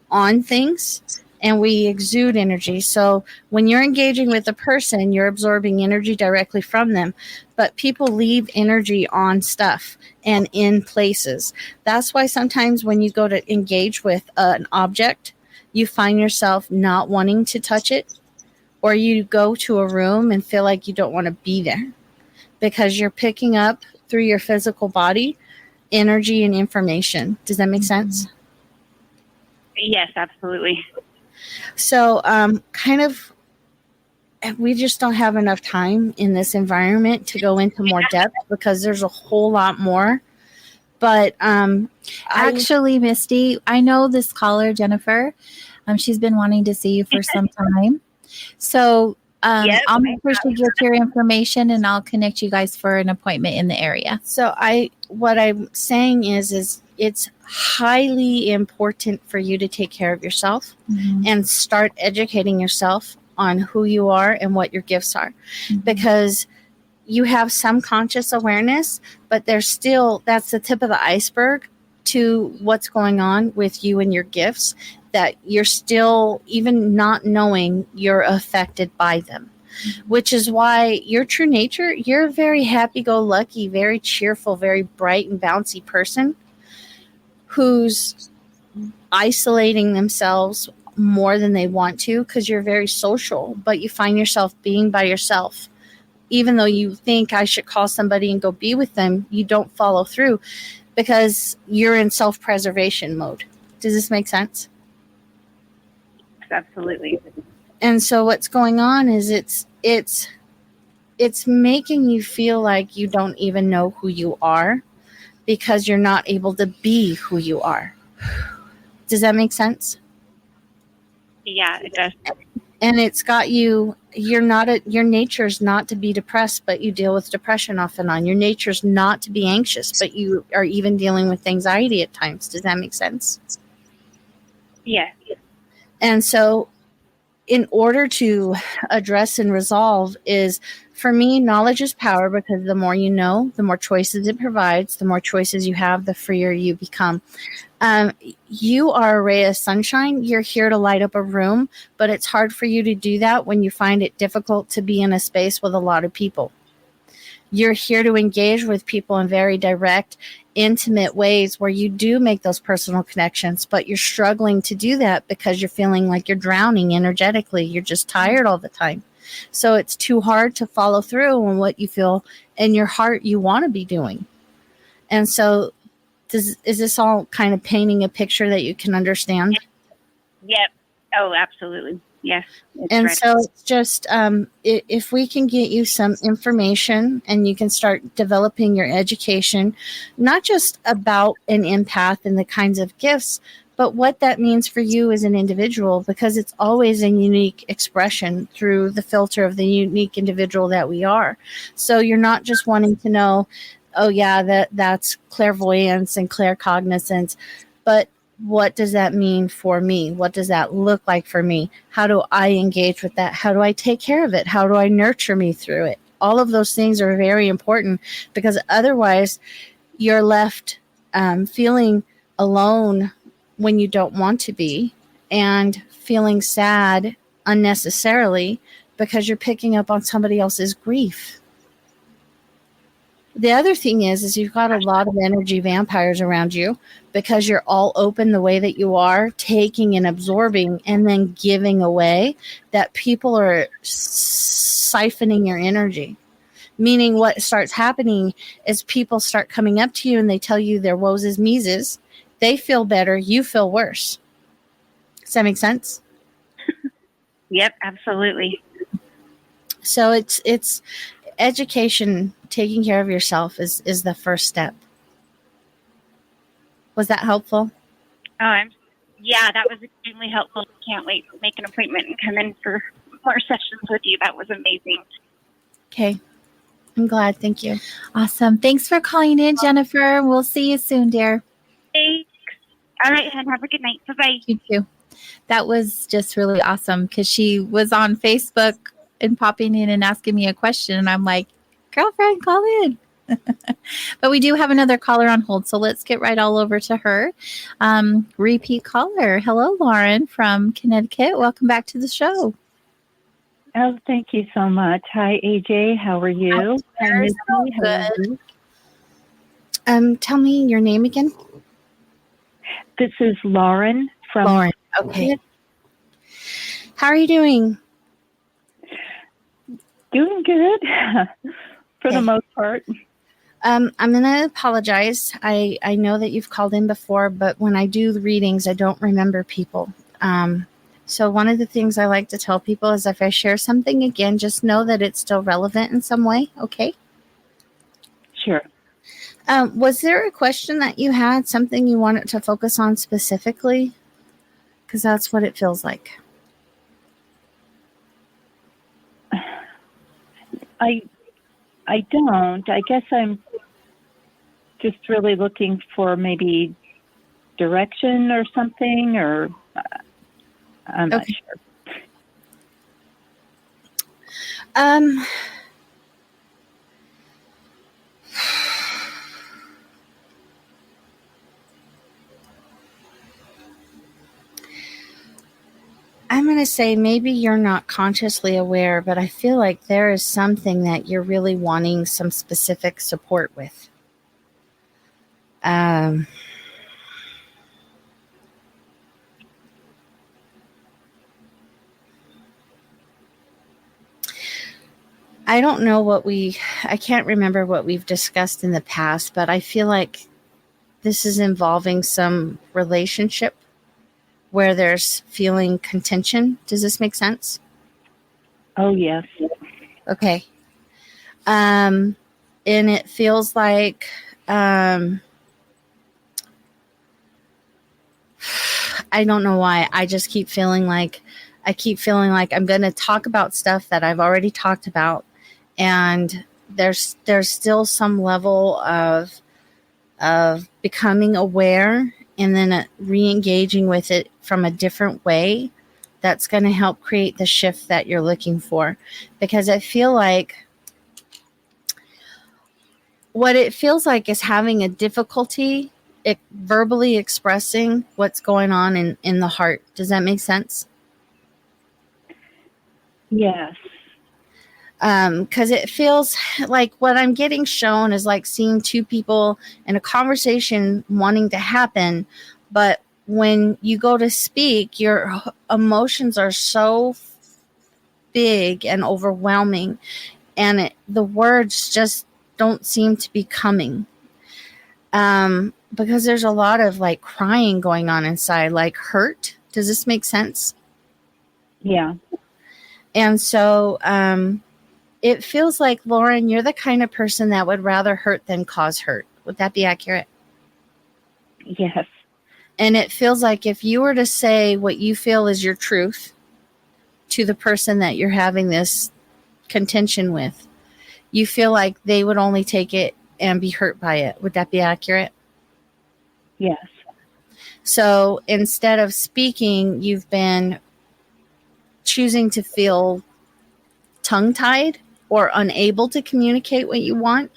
on things and we exude energy. So when you're engaging with a person, you're absorbing energy directly from them, but people leave energy on stuff and in places. That's why sometimes when you go to engage with an object, you find yourself not wanting to touch it, or you go to a room and feel like you don't want to be there because you're picking up through your physical body energy and information. Does that make sense? Yes, absolutely. So we just don't have enough time in this environment to go into more depth because there's a whole lot more. But actually, Misty, I know this caller, Jennifer. She's been wanting to see you for some time. So I'll make sure she gets your information and I'll connect you guys for an appointment in the area. So what I'm saying is it's highly important for you to take care of yourself and start educating yourself on who you are and what your gifts are, because you have some conscious awareness, but that's the tip of the iceberg to what's going on with you and your gifts, that you're still, even not knowing, you're affected by them. Which is why your true nature, you're a very happy-go-lucky, very cheerful, very bright and bouncy person who's isolating themselves more than they want to because you're very social, but you find yourself being by yourself. Even though you think I should call somebody and go be with them, you don't follow through because you're in self-preservation mode. Does this make sense? absolutely. And so what's going on is it's making you feel like you don't even know who you are because you're not able to be who you are. Does that make sense? Yeah, it does. And it's got your nature's not to be depressed, but you deal with depression off and on. Your nature's not to be anxious, but you are even dealing with anxiety at times. Does that make sense? Yeah. And so in order to address and resolve is, for me, knowledge is power, because the more you know, the more choices it provides. The more choices you have, the freer you become. You are a ray of sunshine. You're here to light up a room, but it's hard for you to do that when you find it difficult to be in a space with a lot of people. You're here to engage with people in very direct, intimate ways where you do make those personal connections, but you're struggling to do that because you're feeling like you're drowning energetically. You're just tired all the time. So it's too hard to follow through on what you feel in your heart you want to be doing. And so is this all kind of painting a picture that you can understand? Yep. Oh, absolutely. Yes. And so it's just, if we can get you some information and you can start developing your education, not just about an empath and the kinds of gifts, but what that means for you as an individual, because it's always a unique expression through the filter of the unique individual that we are. So you're not just wanting to know, oh yeah, that's clairvoyance and claircognizance, but what does that mean for me? What does that look like for me? How do I engage with that? How do I take care of it? How do I nurture me through it? All of those things are very important, because otherwise you're left feeling alone when you don't want to be, and feeling sad unnecessarily because you're picking up on somebody else's grief. The other thing is you've got a lot of energy vampires around you, because you're all open the way that you are, taking and absorbing and then giving away, that people are siphoning your energy. Meaning what starts happening is people start coming up to you and they tell you their woes is meeses. They feel better. You feel worse. Does that make sense? Yep, absolutely. So it's education. Taking care of yourself is the first step. Was that helpful? Yeah, that was extremely helpful. Can't wait to make an appointment and come in for more sessions with you. That was amazing. Okay. I'm glad. Thank you. Awesome. Thanks for calling in, Jennifer. We'll see you soon, dear. Thanks. All right, and have a good night. Bye-bye. You too. That was just really awesome, because she was on Facebook and popping in and asking me a question. And I'm like, girlfriend, call in. But we do have another caller on hold, so let's get right all over to her. Repeat caller. Hello, Lauren from Connecticut. Welcome back to the show. Oh, thank you so much. Hi, AJ. How are you? Hi, Misty. How are you? Tell me your name again. This is Lauren from Lauren. Okay. How are you doing? Doing good for the most part. I'm going to apologize. I know that you've called in before, but when I do the readings, I don't remember people. So one of the things I like to tell people is if I share something again, just know that it's still relevant in some way. Okay? Sure. Was there a question that you had, something you wanted to focus on specifically? Because that's what it feels like. I don't. I guess I'm just really looking for maybe direction or something, or I'm not sure. I'm going to say maybe you're not consciously aware, but I feel like there is something that you're really wanting some specific support with. I don't know I can't remember what we've discussed in the past, but I feel like this is involving some relationship where there's feeling contention. Does this make sense? Oh, yes. Okay. And it feels like I don't know why. I just keep feeling like I'm going to talk about stuff that I've already talked about, and there's still some level of becoming aware and then re-engaging with it from a different way that's going to help create the shift that you're looking for. Because I feel like what it feels like is having a difficulty verbally expressing what's going on in the heart. Does that make sense? Yes. Because it feels like what I'm getting shown is like seeing two people in a conversation wanting to happen, but when you go to speak, your emotions are so big and overwhelming, and the words just don't seem to be coming. Because there's a lot of like crying going on inside, like hurt. Does this make sense? Yeah. And so it feels like, Lauren, you're the kind of person that would rather hurt than cause hurt. Would that be accurate? Yes. And it feels like if you were to say what you feel is your truth to the person that you're having this contention with, you feel like they would only take it and be hurt by it. Would that be accurate? Yes. So instead of speaking, you've been choosing to feel tongue-tied or unable to communicate what you want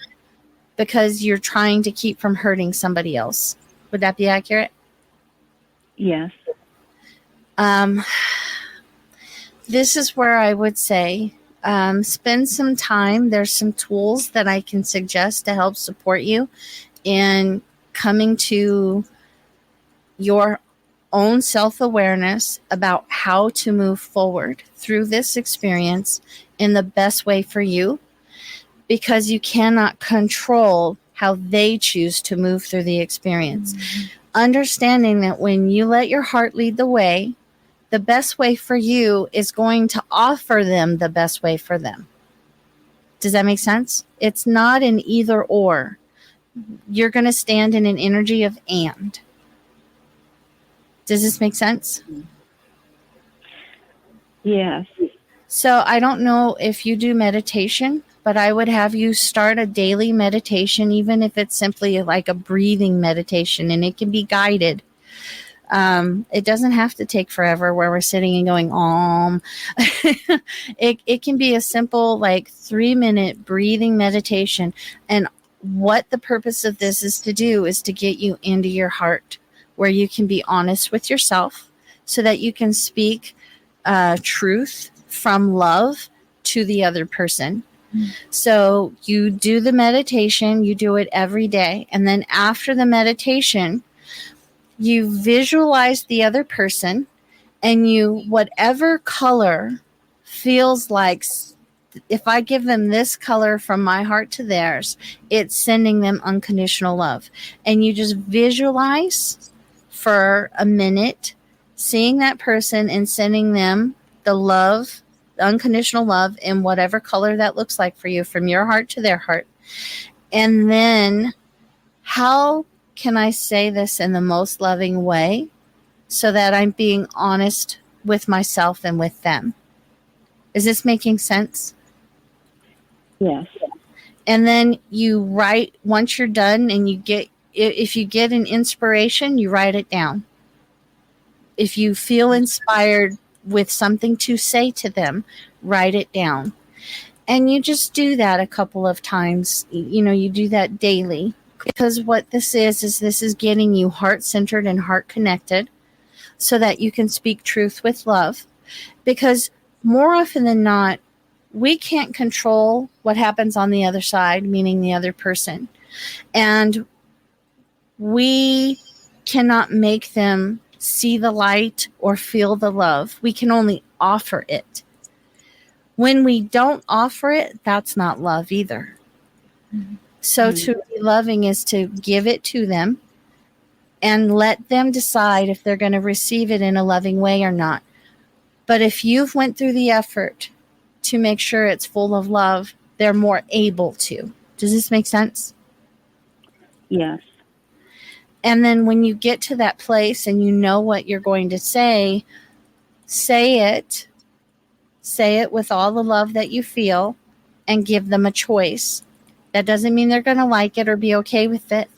because you're trying to keep from hurting somebody else. Would that be accurate? Yes. This is where I would say spend some time. There's some tools that I can suggest to help support you in coming to your own self-awareness about how to move forward through this experience in the best way for you, because you cannot control how they choose to move through the experience. Mm-hmm. Understanding that when you let your heart lead the way, the best way for you is going to offer them the best way for them. Does that make sense? It's not an either or. You're going to stand in an energy of and. Does this make sense? Yes. So I don't know if you do meditation, but I would have you start a daily meditation, even if it's simply like a breathing meditation, and it can be guided. It doesn't have to take forever where we're sitting and going, it can be a simple, like 3-minute breathing meditation. And what the purpose of this is to do is to get you into your heart, where you can be honest with yourself so that you can speak truth from love to the other person. Mm-hmm. So you do the meditation, you do it every day. And then after the meditation, you visualize the other person, and you, whatever color feels like, if I give them this color from my heart to theirs, it's sending them unconditional love. And you just visualize for a minute, seeing that person and sending them the love, the unconditional love in whatever color that looks like for you, from your heart to their heart. And then how can I say this in the most loving way so that I'm being honest with myself and with them? Is this making sense? Yes. And then you write, once you're done and if you get an inspiration, you write it down. If you feel inspired with something to say to them, write it down. And you just do that a couple of times. You do that daily. Because what this is getting you heart-centered and heart-connected so that you can speak truth with love. Because more often than not, we can't control what happens on the other side, meaning the other person. And we cannot make them see the light or feel the love. We can only offer it. When we don't offer it, that's not love either. Mm-hmm. So to be loving is to give it to them, and let them decide if they're going to receive it in a loving way or not. But if you've went through the effort to make sure it's full of love, they're more able to. Does this make sense? Yes. And then when you get to that place and you know what you're going to say it. Say it with all the love that you feel and give them a choice. That doesn't mean they're going to like it or be okay with it.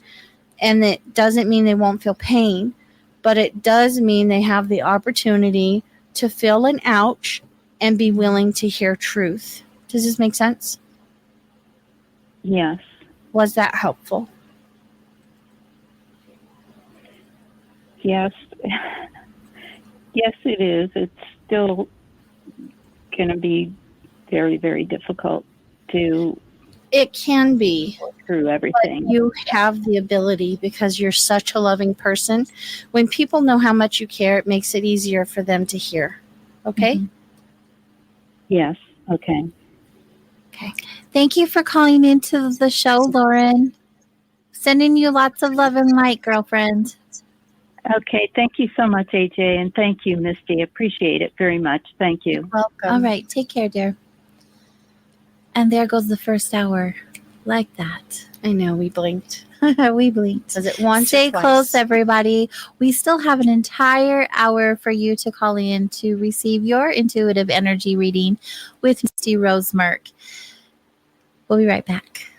And it doesn't mean they won't feel pain, but it does mean they have the opportunity to feel an ouch and be willing to hear truth. Does this make sense? Yes. Was that helpful? Yes. Yes, it is. It's still going to be very, very difficult to. It can be. Through everything. But you have the ability because you're such a loving person. When people know how much you care, it makes it easier for them to hear. Okay? Mm-hmm. Yes. Okay. Okay. Thank you for calling into the show, Lauren. Sending you lots of love and light, girlfriend. Okay. Thank you so much, AJ. And thank you, Misty. Appreciate it very much. Thank you. You're welcome. All right. Take care, dear. And there goes the first hour. Like that. I know. We blinked. We blinked. Was it once? Stay close, everybody. We still have an entire hour for you to call in to receive your intuitive energy reading with Misty Rose Merck. We'll be right back.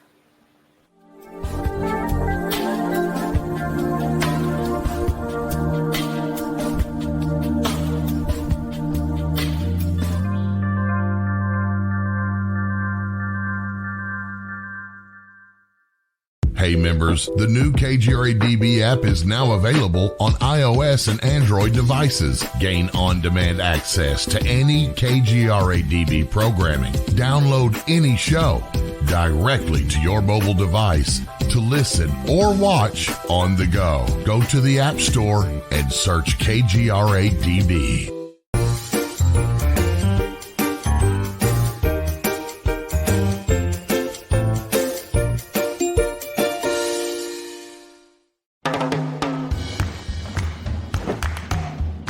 Hey members, the new KGRA-DB app is now available on iOS and Android devices. Gain on-demand access to any KGRA-DB programming. Download any show directly to your mobile device to listen or watch on the go. Go to the App Store and search KGRA-DB.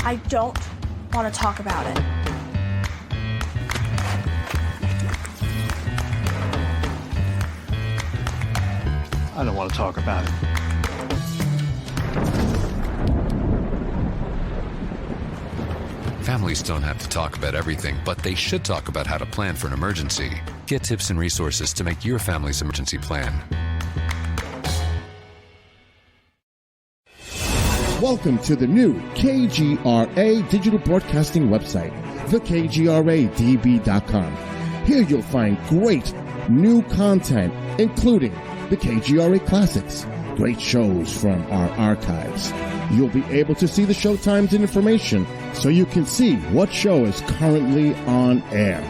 I don't want to talk about it. I don't want to talk about it. Families don't have to talk about everything, but they should talk about how to plan for an emergency. Get tips and resources to make your family's emergency plan. Welcome to the new KGRA digital broadcasting website, thekgradb.com. Here you'll find great new content, including the KGRA Classics, great shows from our archives. You'll be able to see the show times and information so you can see what show is currently on air.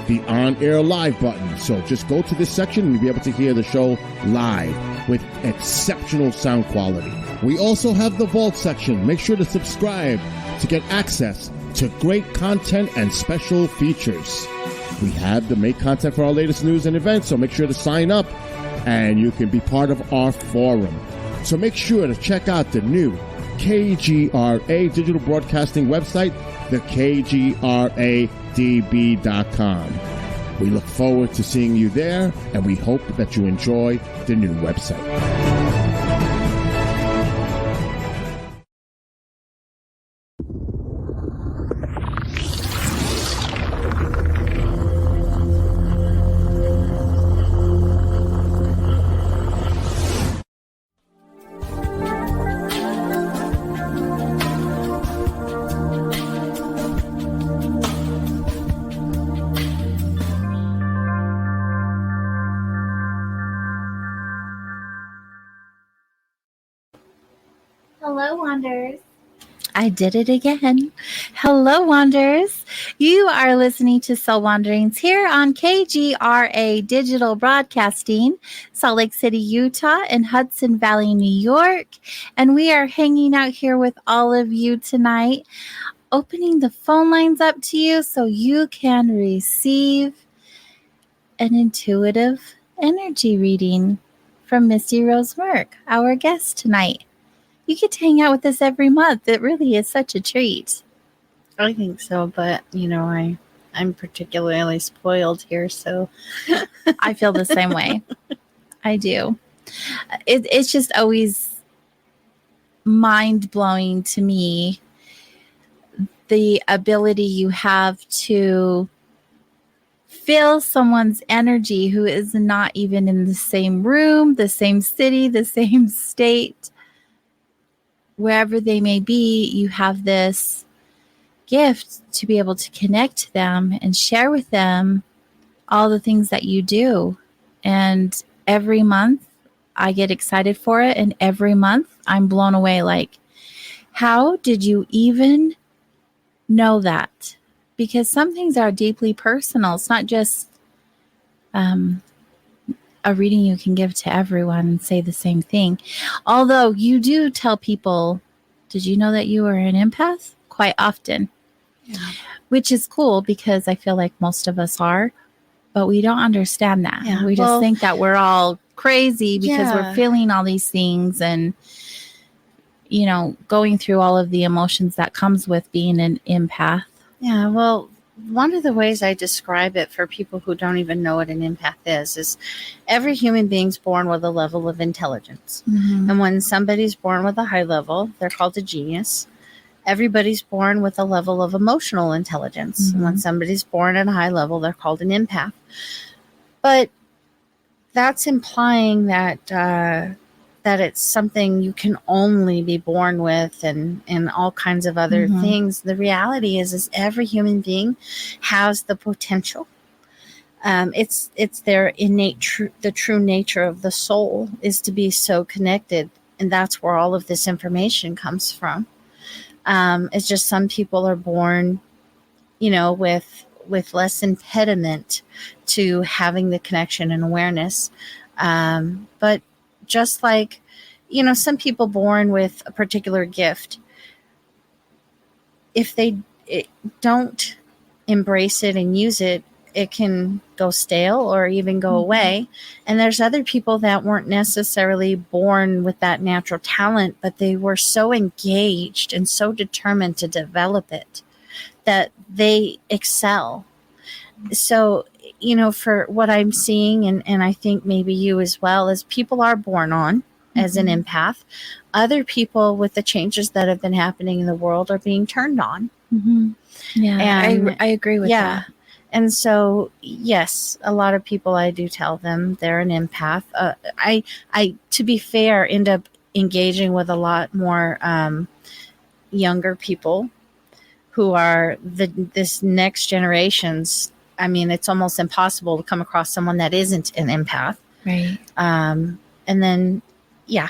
The on-air live button, so just go to this section and you'll be able to hear the show live with exceptional sound quality. We also have the Vault section. Make sure to subscribe to get access to great content and special features. We have the make content for our latest news and events, so make sure to sign up and you can be part of our forum. So make sure to check out the new KGRA digital broadcasting website, thekgradb.com. We look forward to seeing you there, and we hope that you enjoy the new website. Hello, Wanderers. I did it again. Hello, Wanderers. You are listening to Soul Wanderings here on KGRA Digital Broadcasting, Salt Lake City, Utah, and Hudson Valley, New York. And we are hanging out here with all of you tonight, opening the phone lines up to you so you can receive an intuitive energy reading from Misty Rose Merck, our guest tonight. you get to hang out with us every month. It really is such a treat. I think so, but I'm particularly spoiled here, so I feel the same way. I do. It's just always mind-blowing to me, the ability you have to feel someone's energy who is not even in the same room, the same city, the same state, wherever they may be. You have this gift to be able to connect to them and share with them all the things that you do. And every month I get excited for it. And every month I'm blown away. Like, how did you even know that? Because some things are deeply personal. It's not just a reading you can give to everyone and say the same thing. Although you do tell people, did you know that you are an empath? Quite often. Yeah. Which is cool because I feel like most of us are, but we don't understand that. Yeah, we just think that we're all crazy because we're feeling all these things and, going through all of the emotions that comes with being an empath. Yeah, well, one of the ways I describe it for people who don't even know what an empath is every human being's born with a level of intelligence. Mm-hmm. And when somebody's born with a high level, they're called a genius. Everybody's born with a level of emotional intelligence. Mm-hmm. And when somebody's born at a high level, they're called an empath. But that's implying that it's something you can only be born with and all kinds of other mm-hmm. things. The reality is every human being has the potential. It's their innate, the true nature of the soul is to be so connected. And that's where all of this information comes from. It's just some people are born, with less impediment to having the connection and awareness. But just like, some people born with a particular gift, if they don't embrace it and use it, it can go stale or even go mm-hmm. away. And there's other people that weren't necessarily born with that natural talent, but they were so engaged and so determined to develop it that they excel. So, for what I'm seeing, and I think maybe you as well, is people are born on mm-hmm. as an empath. Other people, with the changes that have been happening in the world, are being turned on. Mm-hmm. Yeah, and I agree with that. And so, yes, a lot of people, I do tell them they're an empath. I, to be fair, end up engaging with a lot more younger people who are this next generation's. I mean, it's almost impossible to come across someone that isn't an empath. Right. And then, yeah.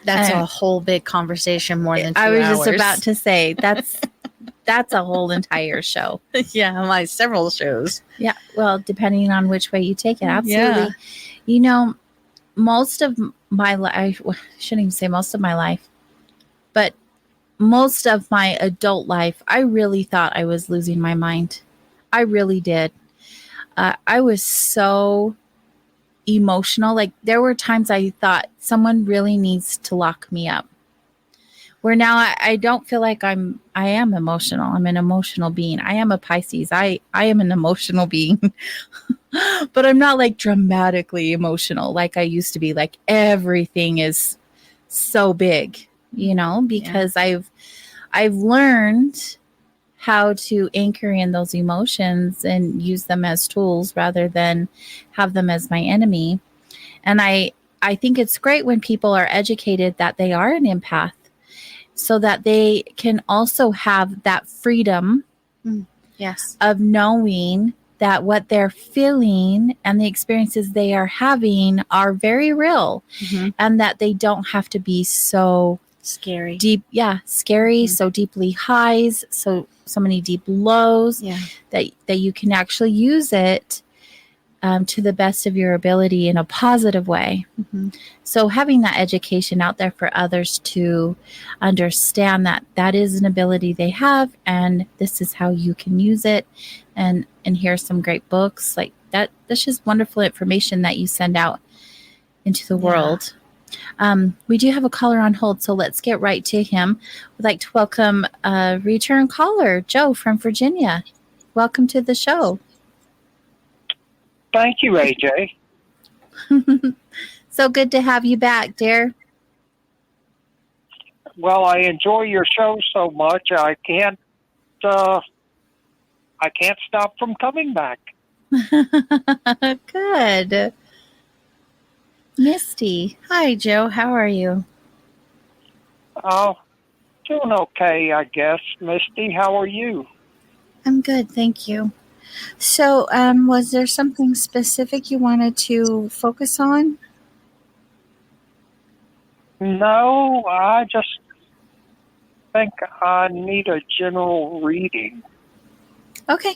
That's a whole big conversation, more than 2 hours. I was just about to say, that's a whole entire show. Yeah, several shows. Yeah, well, depending on which way you take it, absolutely. Yeah. Most of my life, I shouldn't even say most of my life, but most of my adult life, I really thought I was losing my mind. I really did. I was so emotional. Like, there were times I thought someone really needs to lock me up. Where now I don't feel like I am emotional. I'm an emotional being. I am a Pisces. I am an emotional being. But I'm not like dramatically emotional like I used to be. Like, everything is so big, because I've learned how to anchor in those emotions and use them as tools rather than have them as my enemy. And I think it's great when people are educated that they are an empath, so that they can also have that freedom of knowing that what they're feeling and the experiences they are having are very real, mm-hmm. and that they don't have to be so scary, deep. Yeah, scary. Mm-hmm. So deeply highs, so many deep lows. Yeah, that you can actually use it to the best of your ability in a positive way. Mm-hmm. So having that education out there for others to understand that is an ability they have, and this is how you can use it. And here's some great books like that. That's just wonderful information that you send out into the world. We do have a caller on hold, so let's get right to him. We'd like to welcome a return caller, Joe from Virginia. Welcome to the show. Thank you, AJ. So good to have you back, dear. Well, I enjoy your show so much I can't stop from coming back. Good. Misty. Hi, Joe. How are you? Oh, doing okay, I guess. Misty, how are you? I'm good, thank you. So, was there something specific you wanted to focus on? No, I just think I need a general reading. Okay.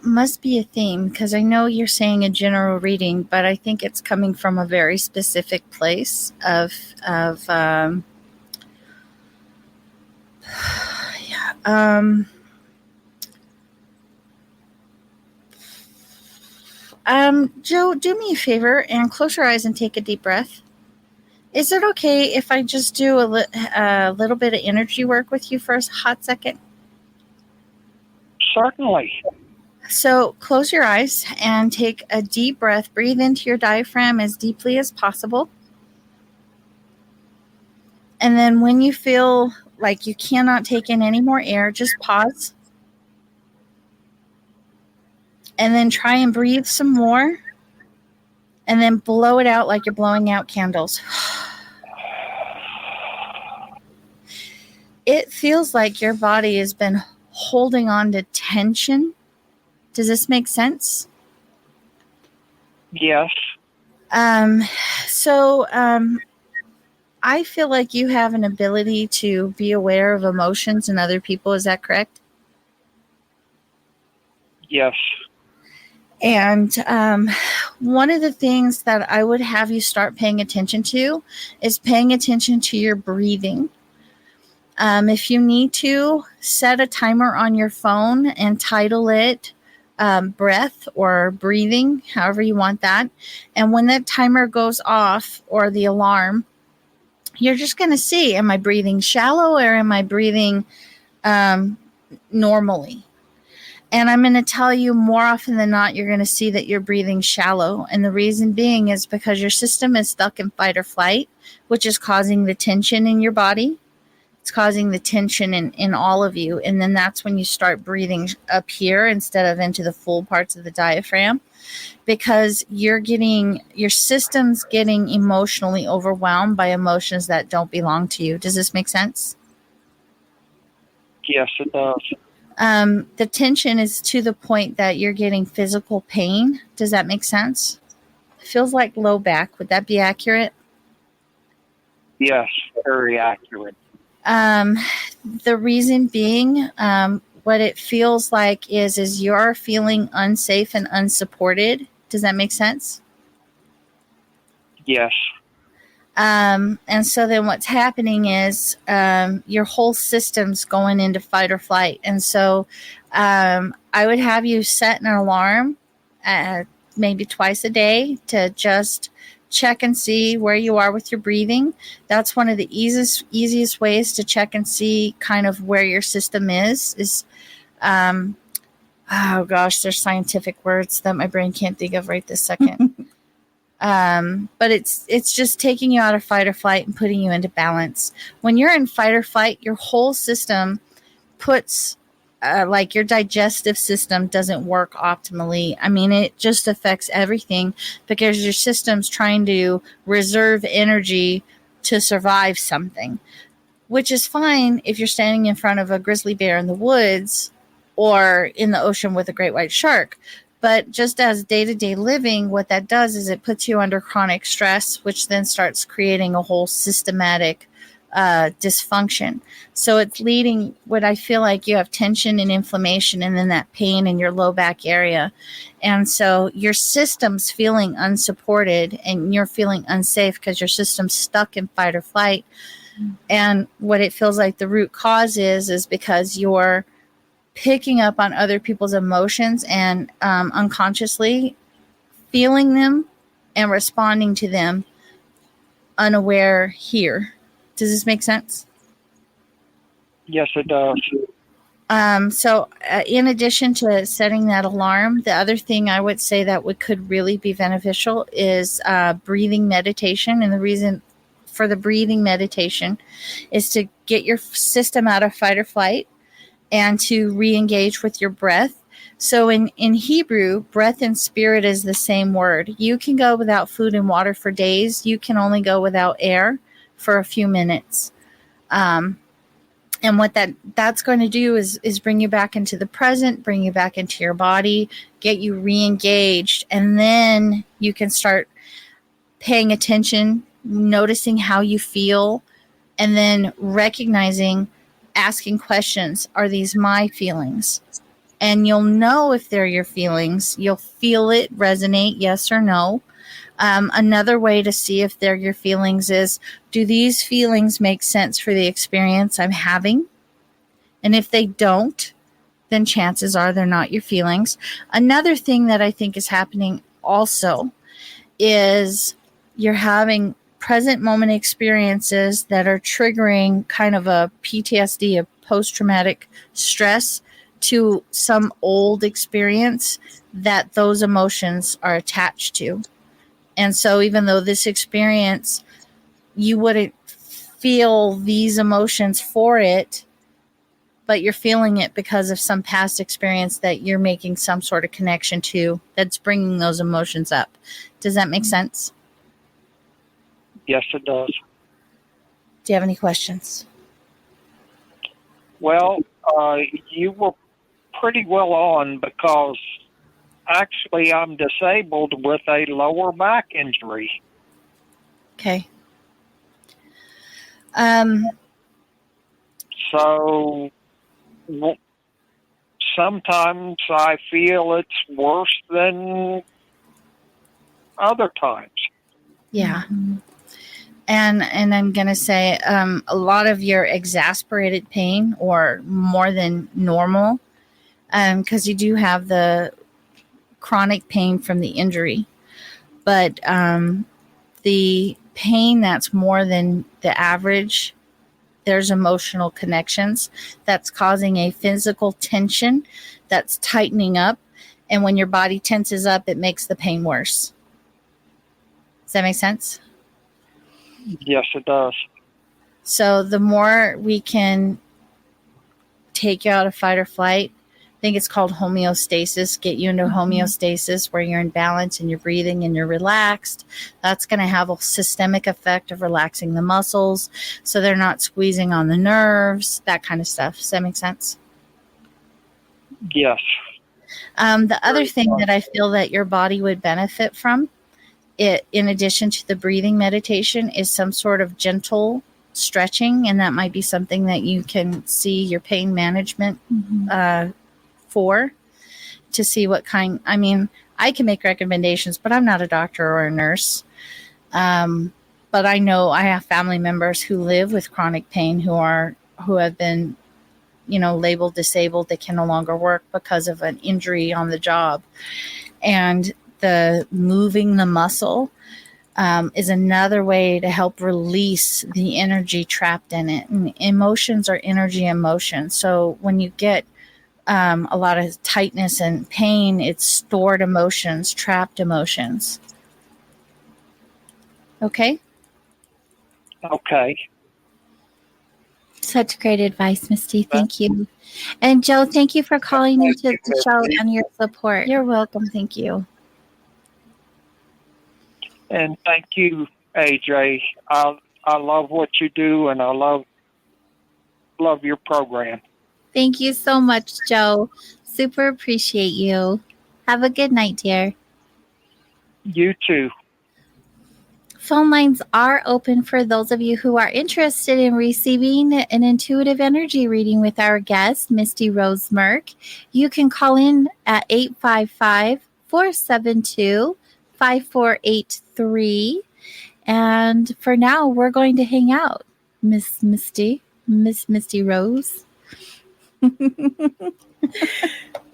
Must be a theme because I know you're saying a general reading, but I think it's coming from a very specific place of Joe, do me a favor and close your eyes and take a deep breath. Is it okay if I just do a little bit of energy work with you for a hot second? Certainly. So close your eyes and take a deep breath. Breathe into your diaphragm as deeply as possible. And then when you feel like you cannot take in any more air, just pause. And then try and breathe some more. And then blow it out like you're blowing out candles. It feels like your body has been holding on to tension. Does this make sense? Yes. So I feel like you have an ability to be aware of emotions in other people. Is that correct? Yes. And one of the things that I would have you start paying attention to is paying attention to your breathing. If you need to, set a timer on your phone and title it breath or breathing, however you want that. And when that timer goes off or the alarm, you're just going to see, am I breathing shallow or am I breathing normally? And I'm going to tell you more often than not, you're going to see that you're breathing shallow. And the reason being is because your system is stuck in fight or flight, which is causing the tension in your body. It's causing the tension in all of you. And then that's when you start breathing up here instead of into the full parts of the diaphragm, because your system's getting emotionally overwhelmed by emotions that don't belong to you. Does this make sense? Yes, it does. The tension is to the point that you're getting physical pain. Does that make sense? It feels like low back. Would that be accurate? Yes, very accurate. The reason being, what it feels like is you're feeling unsafe and unsupported. Does that make sense? Yes. And so then what's happening is your whole system's going into fight or flight. And so I would have you set an alarm maybe twice a day to just check and see where you are with your breathing. That's one of the easiest ways to check and see kind of where your system is oh gosh, there's scientific words that my brain can't think of right this second. But it's just taking you out of fight or flight and putting you into balance. When you're in fight or flight, your whole system puts like your digestive system doesn't work optimally. I mean, it just affects everything because your system's trying to reserve energy to survive something, which is fine if you're standing in front of a grizzly bear in the woods or in the ocean with a great white shark. But just as day-to-day living, what that does is it puts you under chronic stress, which then starts creating a whole systematic dysfunction. So it's leading what I feel like you have tension and inflammation and then that pain in your low back area. And so your system's feeling unsupported and you're feeling unsafe because your system's stuck in fight or flight. And what it feels like the root cause is because you're picking up on other people's emotions and unconsciously feeling them and responding to them unaware here. Does this make sense? Yes, it does. So in addition to setting that alarm, the other thing I would say that could really be beneficial is breathing meditation. And the reason for the breathing meditation is to get your system out of fight or flight and to re-engage with your breath. So in Hebrew, breath and spirit is the same word. You can go without food and water for days. You can only go without air for a few minutes. And what that's going to do is bring you back into the present, bring you back into your body, get you re-engaged, and then you can start paying attention, noticing how you feel, and then recognizing, asking questions. Are these my feelings? And you'll know if they're your feelings. You'll feel it resonate, yes or no. Another way to see if they're your feelings is, do these feelings make sense for the experience I'm having? And if they don't, then chances are they're not your feelings. Another thing that I think is happening also is you're having present moment experiences that are triggering kind of a PTSD, a post-traumatic stress, to some old experience that those emotions are attached to. And so even though this experience, you wouldn't feel these emotions for it, but you're feeling it because of some past experience that you're making some sort of connection to that's bringing those emotions up. Does that make sense? Yes, it does. Do you have any questions? Well, you were pretty well on, because actually I'm disabled with a lower back injury. Okay. So sometimes I feel it's worse than other times. Yeah. And I'm going to say a lot of your exasperated pain, or more than normal, because you do have the chronic pain from the injury. But the pain that's more than the average, there's emotional connections that's causing a physical tension that's tightening up. And when your body tenses up, it makes the pain worse. Does that make sense? Yes, it does. So the more we can take you out of fight or flight, I think it's called homeostasis, get you into homeostasis where you're in balance and you're breathing and you're relaxed. That's going to have a systemic effect of relaxing the muscles so they're not squeezing on the nerves, that kind of stuff. Does that make sense? Yes. The other thing that I feel that your body would benefit from, it, in addition to the breathing meditation, is some sort of gentle stretching, and that might be something that you can see your pain management for, to see what kind. I mean, I can make recommendations, but I'm not a doctor or a nurse. But I know I have family members who live with chronic pain who have been, labeled disabled. They can no longer work because of an injury on the job, and the moving the muscle is another way to help release the energy trapped in it. And emotions are energy emotions. So when you get a lot of tightness and pain, it's stored emotions, trapped emotions. Okay? Okay. Such great advice, Misty. Thank you. And Joe, thank you for calling into the show and your support. You're welcome. Thank you. And thank you, AJ. I love what you do, and I love your program. Thank you so much, Joe. Super appreciate you. Have a good night, dear. You too. Phone lines are open for those of you who are interested in receiving an intuitive energy reading with our guest, Misty Rose Merck. You can call in at 855-472-5483. And for now, we're going to hang out, Miss Misty Rose.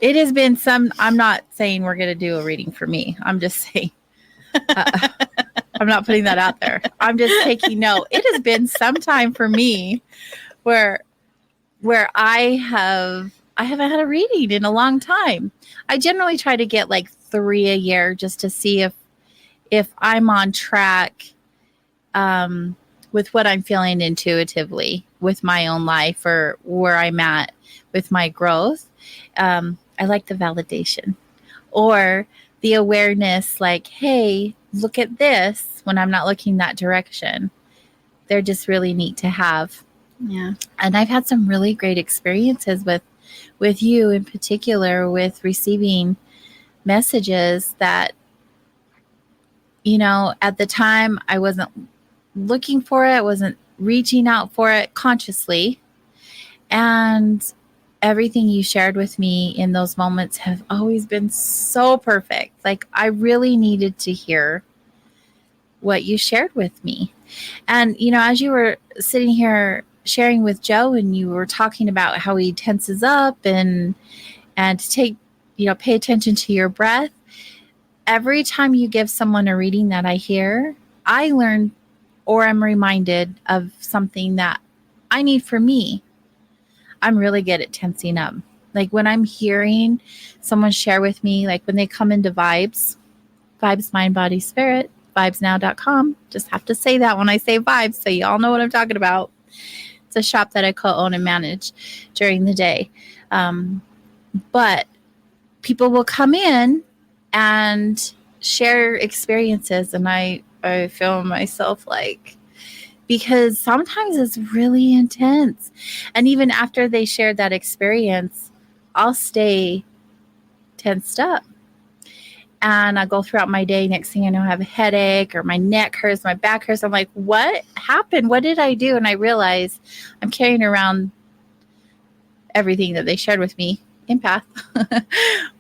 It has been I'm not saying we're going to do a reading for me. I'm just saying, I'm not putting that out there. I'm just taking note. It has been some time for me where I haven't had a reading in a long time. I generally try to get like 3 a year just to see if I'm on track with what I'm feeling intuitively with my own life or where I'm at with my growth. I like the validation or the awareness, like, hey, look at this when I'm not looking that direction. They're just really neat to have. Yeah. And I've had some really great experiences with you in particular, with receiving messages that, you know, at the time I wasn't looking for it, I wasn't reaching out for it consciously. And everything you shared with me in those moments have always been so perfect. Like, I really needed to hear what you shared with me. And, you know, as you were sitting here sharing with Joe and you were talking about how he tenses up and to take, you know, pay attention to your breath. Every time you give someone a reading that I hear, I learn or I'm reminded of something that I need for me. I'm really good at tensing up. Like when I'm hearing someone share with me, like when they come into Vibes, Mind, Body, Spirit, vibesnow.com. Just have to say that when I say Vibes so you all know what I'm talking about. It's a shop that I co-own and manage during the day. But people will come in and share experiences, and I feel myself like, because sometimes it's really intense. And even after they shared that experience, I'll stay tensed up. And I go throughout my day. Next thing I know, I have a headache or my neck hurts, my back hurts. I'm like, what happened? What did I do? And I realize I'm carrying around everything that they shared with me, empath.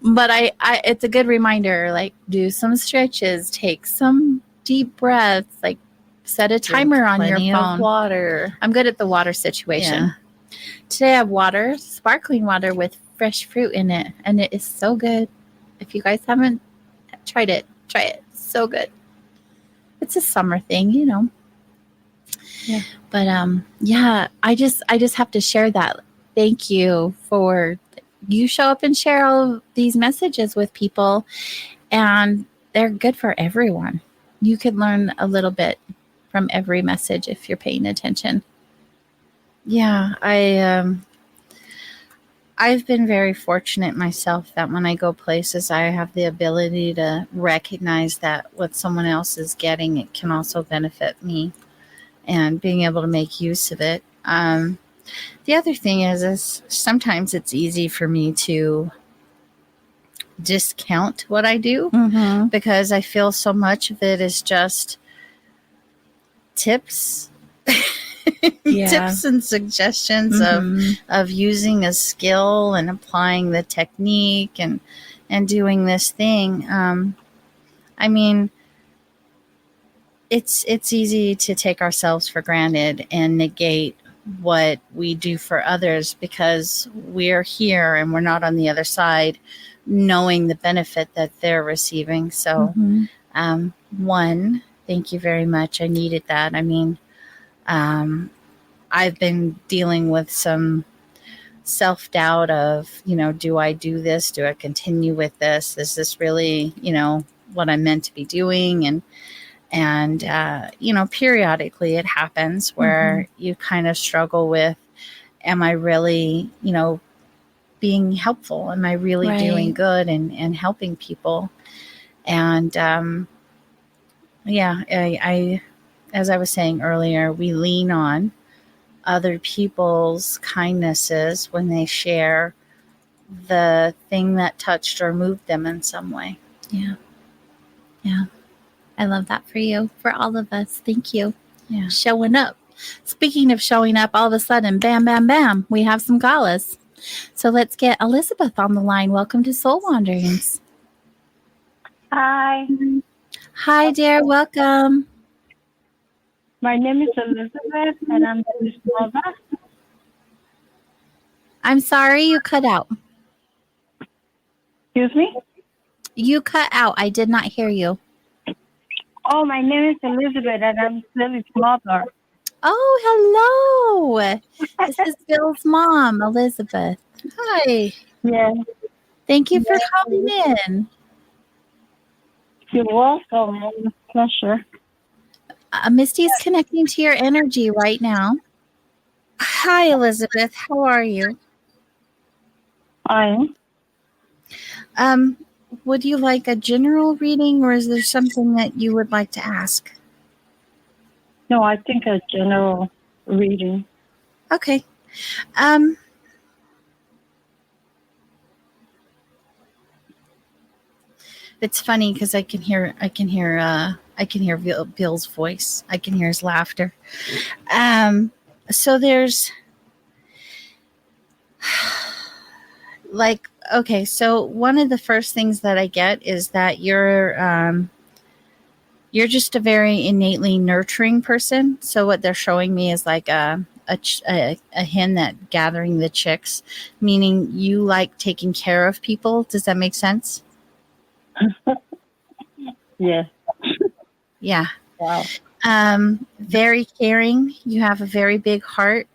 But it's a good reminder, like, do some stretches, take some deep breaths, like set a timer on your phone. Water. I'm good at the water situation. Yeah. Today I have water, sparkling water with fresh fruit in it. And it is so good. If you guys haven't tried it, try it. So good. It's a summer thing, you know. Yeah. But yeah, I just have to share that. Thank you for you show up and share all of these messages with people, and they're good for everyone. You could learn a little bit from every message if you're paying attention. Yeah, I've been very fortunate myself that when I go places, I have the ability to recognize that what someone else is getting, it can also benefit me, and being able to make use of it. The other thing is sometimes it's easy for me to discount what I do because I feel so much of it is just tips. Tips and suggestions of using a skill and applying the technique and doing this thing. I mean, it's easy to take ourselves for granted and negate what we do for others because we're here and we're not on the other side knowing the benefit that they're receiving. So, one, thank you very much. I needed that. I mean, I've been dealing with some self-doubt of, you know, do I do this? Do I continue with this? Is this really, you know, what I'm meant to be doing? And you know, periodically it happens where you kind of struggle with, am I really, you know, being helpful? Am I really doing good and helping people? And yeah, I, as I was saying earlier, we lean on other people's kindnesses when they share the thing that touched or moved them in some way. Yeah. Yeah. I love that for you, for all of us. Thank you. Yeah. Showing up. Speaking of showing up, all of a sudden, bam, bam, bam, we have some galas. So let's get Elizabeth on the line. Welcome to Soul Wanderings. Hi. Hi, dear. Welcome. My name is Elizabeth, and I'm from Nova. I'm sorry you cut out. Excuse me? You cut out. I did not hear you. Oh, my name is Elizabeth, and I'm Lily's mother. Oh, hello. This is Bill's mom, Elizabeth. Hi. Yeah. Thank you for calling in. You're welcome. It's a pleasure. Misty is connecting to your energy right now. Hi, Elizabeth. How are you? Fine. Would you like a general reading, or is there something that you would like to ask? No, I think a general reading. Okay. It's funny because I can hear Bill's voice. I can hear his laughter. So there's okay. So one of the first things that I get is that you're just a very innately nurturing person. So what they're showing me is like a hen that gathering the chicks, meaning you like taking care of people. Does that make sense? Yeah. Yeah. Wow. Very caring. You have a very big heart.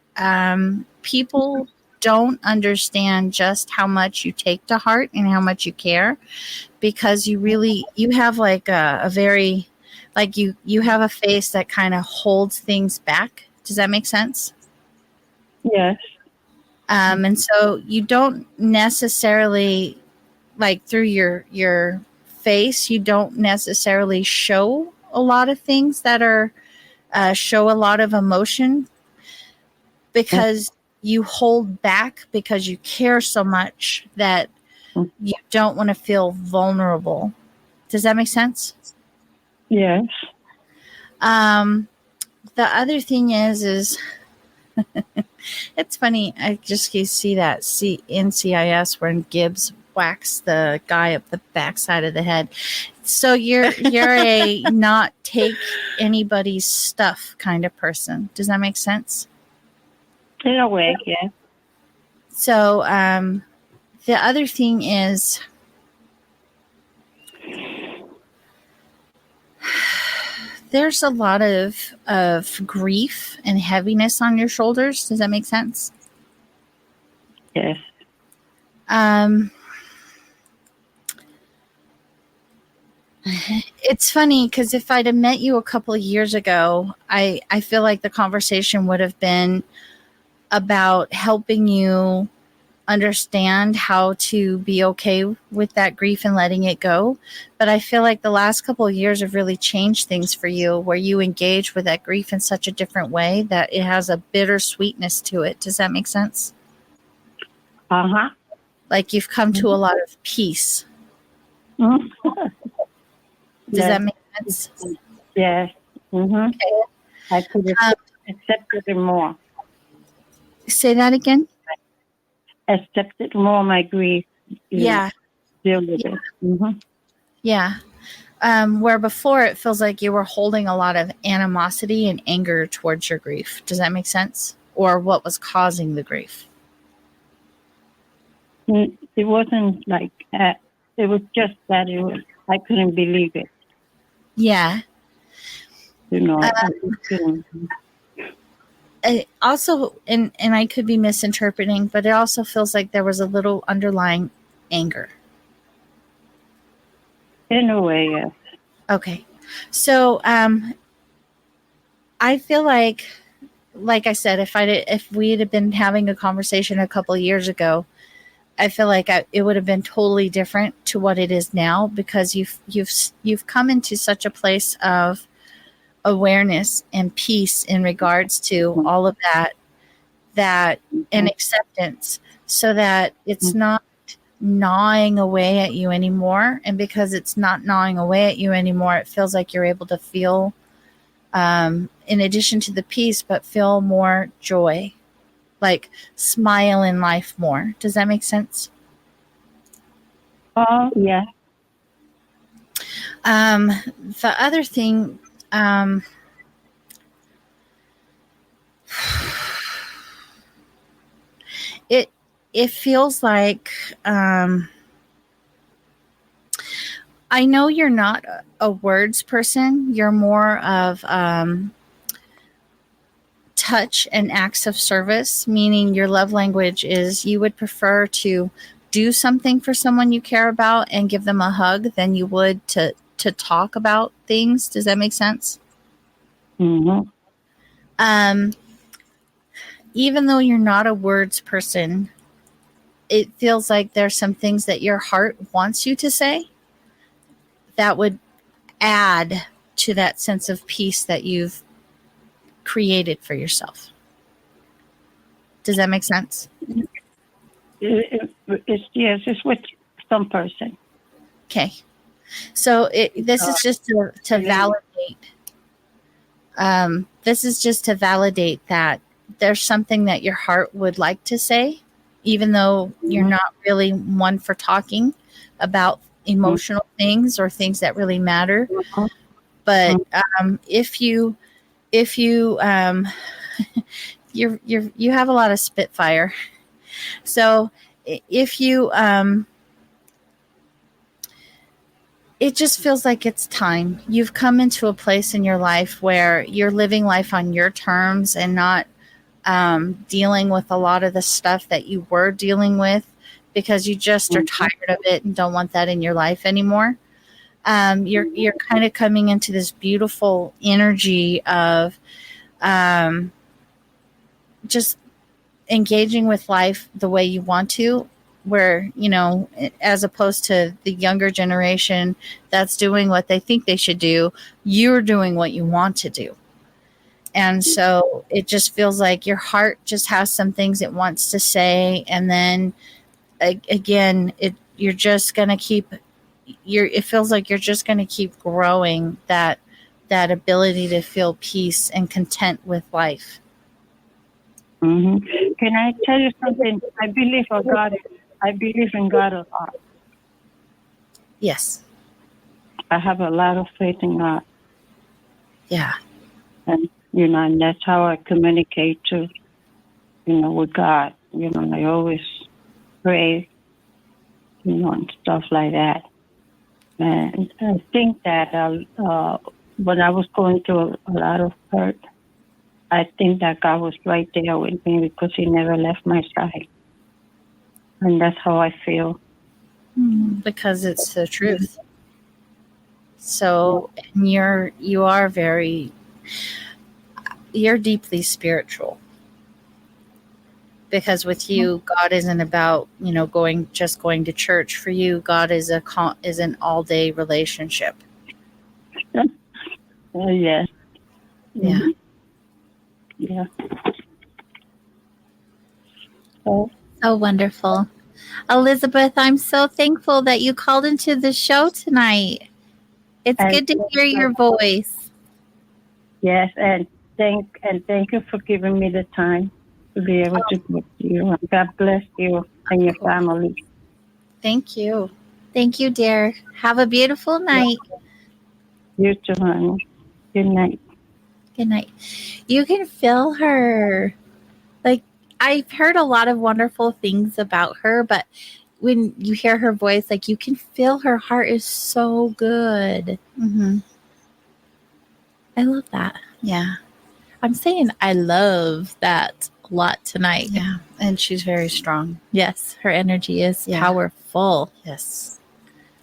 People don't understand just how much you take to heart and how much you care, because you have like a very, like you have a face that kind of holds things back. Does that make sense? Yes. And so you don't necessarily, like, through your face, you don't necessarily show a lot of things that are show a lot of emotion, because you hold back because you care so much that you don't want to feel vulnerable. Does that make sense? Yes. The other thing is it's funny. I just see that NCIS when Gibbs whacks the guy up the backside of the head. So you're a not take anybody's stuff kind of person. Does that make sense? In a way, yeah. So the other thing is, there's a lot of grief and heaviness on your shoulders. Does that make sense? Yes. It's funny because if I'd have met you a couple of years ago, I feel like the conversation would have been about helping you understand how to be okay with that grief and letting it go. But I feel like the last couple of years have really changed things for you, where you engage with that grief in such a different way that it has a bittersweetness to it. Does that make sense? Uh-huh. Like you've come to a lot of peace. Mm-hmm. Does that make sense? Yes. Mm-hmm. Okay. I could have accepted it more. Say that again? Accepted more my grief. Yeah. Deal with it. Mm-hmm. Yeah. Where before it feels like you were holding a lot of animosity and anger towards your grief. Does that make sense? Or what was causing the grief? It wasn't like that. It was just that I couldn't believe it. Yeah. You know, also, and I could be misinterpreting, but it also feels like there was a little underlying anger. In a way, yes. Okay. So, I feel like I said, if we had been having a conversation a couple of years ago, I feel like it would have been totally different to what it is now, because you've come into such a place of awareness and peace in regards to all of that and acceptance, so that it's not gnawing away at you anymore. And because it's not gnawing away at you anymore, it feels like you're able to feel, in addition to the peace, but feel more joy, like smile in life more. Does that make sense? Oh, yeah. The other thing, it feels like I know you're not a words person. You're more of touch and acts of service, meaning your love language is you would prefer to do something for someone you care about and give them a hug than you would to talk about things. Does that make sense? Mm-hmm. Even though you're not a words person, it feels like there's some things that your heart wants you to say that would add to that sense of peace that you've created for yourself. Does that make sense? It's with some person. Okay. So this is just to validate. This is just to validate that there's something that your heart would like to say, even though you're not really one for talking about emotional things or things that really matter. But if you you have a lot of spitfire. So if you it just feels like it's time. You've come into a place in your life where you're living life on your terms and not dealing with a lot of the stuff that you were dealing with because you just are tired of it and don't want that in your life anymore. You're kind of coming into this beautiful energy of just engaging with life the way you want to, where, as opposed to the younger generation that's doing what they think they should do, you're doing what you want to do. And so it just feels like your heart just has some things it wants to say. And then again, you're just going to keep, it feels like you're just going to keep growing that ability to feel peace and content with life. Mm-hmm. Can I tell you something? I believe in God. I believe in God a lot. Yes. I have a lot of faith in God. Yeah. And, and that's how I communicate to, with God. I always pray, and stuff like that. And I think that when I was going through a lot of hurt, I think that God was right there with me because He never left my side. And that's how I feel. Because it's the truth. So you're deeply spiritual. Because with you, God isn't about, going to church. For you, God is an all-day relationship. Yes. Yeah. Yeah. So wonderful. Elizabeth, I'm so thankful that you called into the show tonight. It's good to hear your voice. Yes, and thank you for giving me the time to be able to talk to you. God bless you and your family. Thank you. Thank you, dear. Have a beautiful night. You too, honey. Good night. Good night. You can feel her. Like, I've heard a lot of wonderful things about her, but when you hear her voice, like, you can feel her heart is so good. Mm-hmm. I love that. Yeah. I'm saying I love that a lot tonight. Yeah. And she's very strong. Yes. Her energy is powerful. Yes.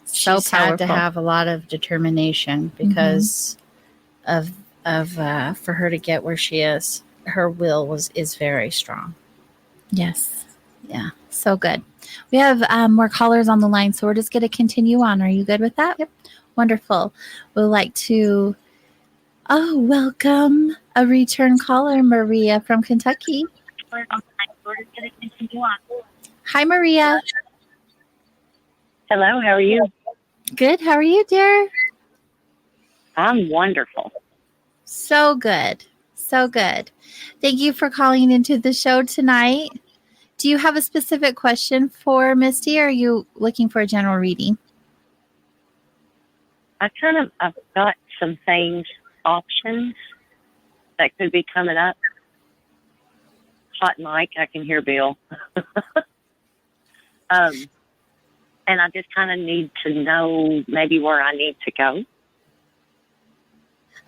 So she's powerful. Had to have a lot of determination because of for her to get where she is. Her will is very strong. Yes. Yeah. So good. We have more callers on the line, so we're just going to continue on. Are you good with that? Yep. Wonderful. We'd like to welcome a return caller, Maria from Kentucky. Hi, Maria. Hello, how are you? Good. How are you, dear? I'm wonderful. So good. So good. Thank you for calling into the show tonight. Do you have a specific question for Misty, or are you looking for a general reading? I've got some options that could be coming up. Hot mic, I can hear Bill. and I just kind of need to know maybe where I need to go.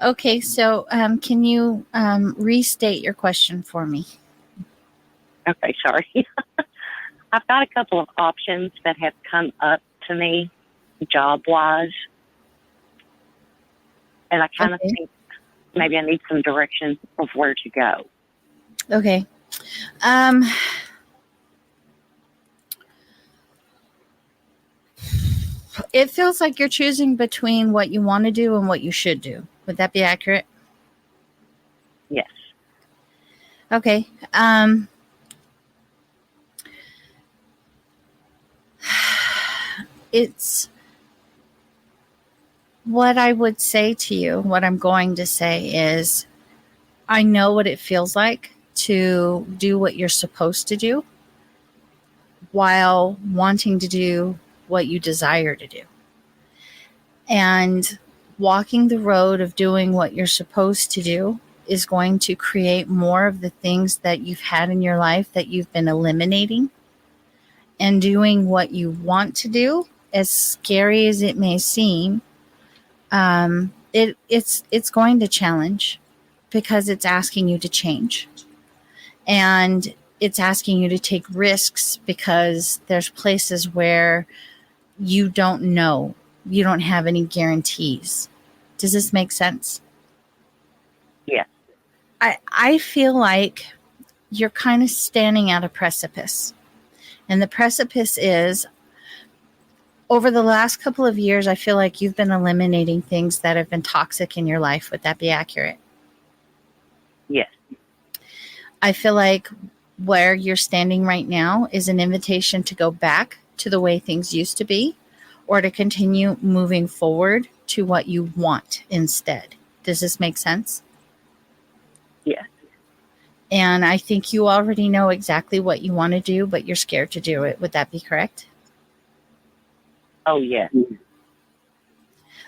Okay, so can you restate your question for me? Okay, sorry. I've got a couple of options that have come up to me job-wise, and I kind of think maybe I need some direction of where to go. Okay. It feels like you're choosing between what you want to do and what you should do. Would that be accurate? Yes. Okay. It's what I would say to you, what I'm going to say is, I know what it feels like to do what you're supposed to do while wanting to do what you desire to do. And walking the road of doing what you're supposed to do is going to create more of the things that you've had in your life that you've been eliminating. And doing what you want to do, as scary as it may seem, it's going to challenge, because it's asking you to change. And it's asking you to take risks, because there's places where you don't know. You don't have any guarantees. Does this make sense? Yeah. I feel like you're kind of standing at a precipice. And the precipice is, over the last couple of years, I feel like you've been eliminating things that have been toxic in your life. Would that be accurate? Yes. I feel like where you're standing right now is an invitation to go back to the way things used to be, or to continue moving forward to what you want instead. Does this make sense? Yes. And I think you already know exactly what you want to do, but you're scared to do it. Would that be correct? Oh, yeah.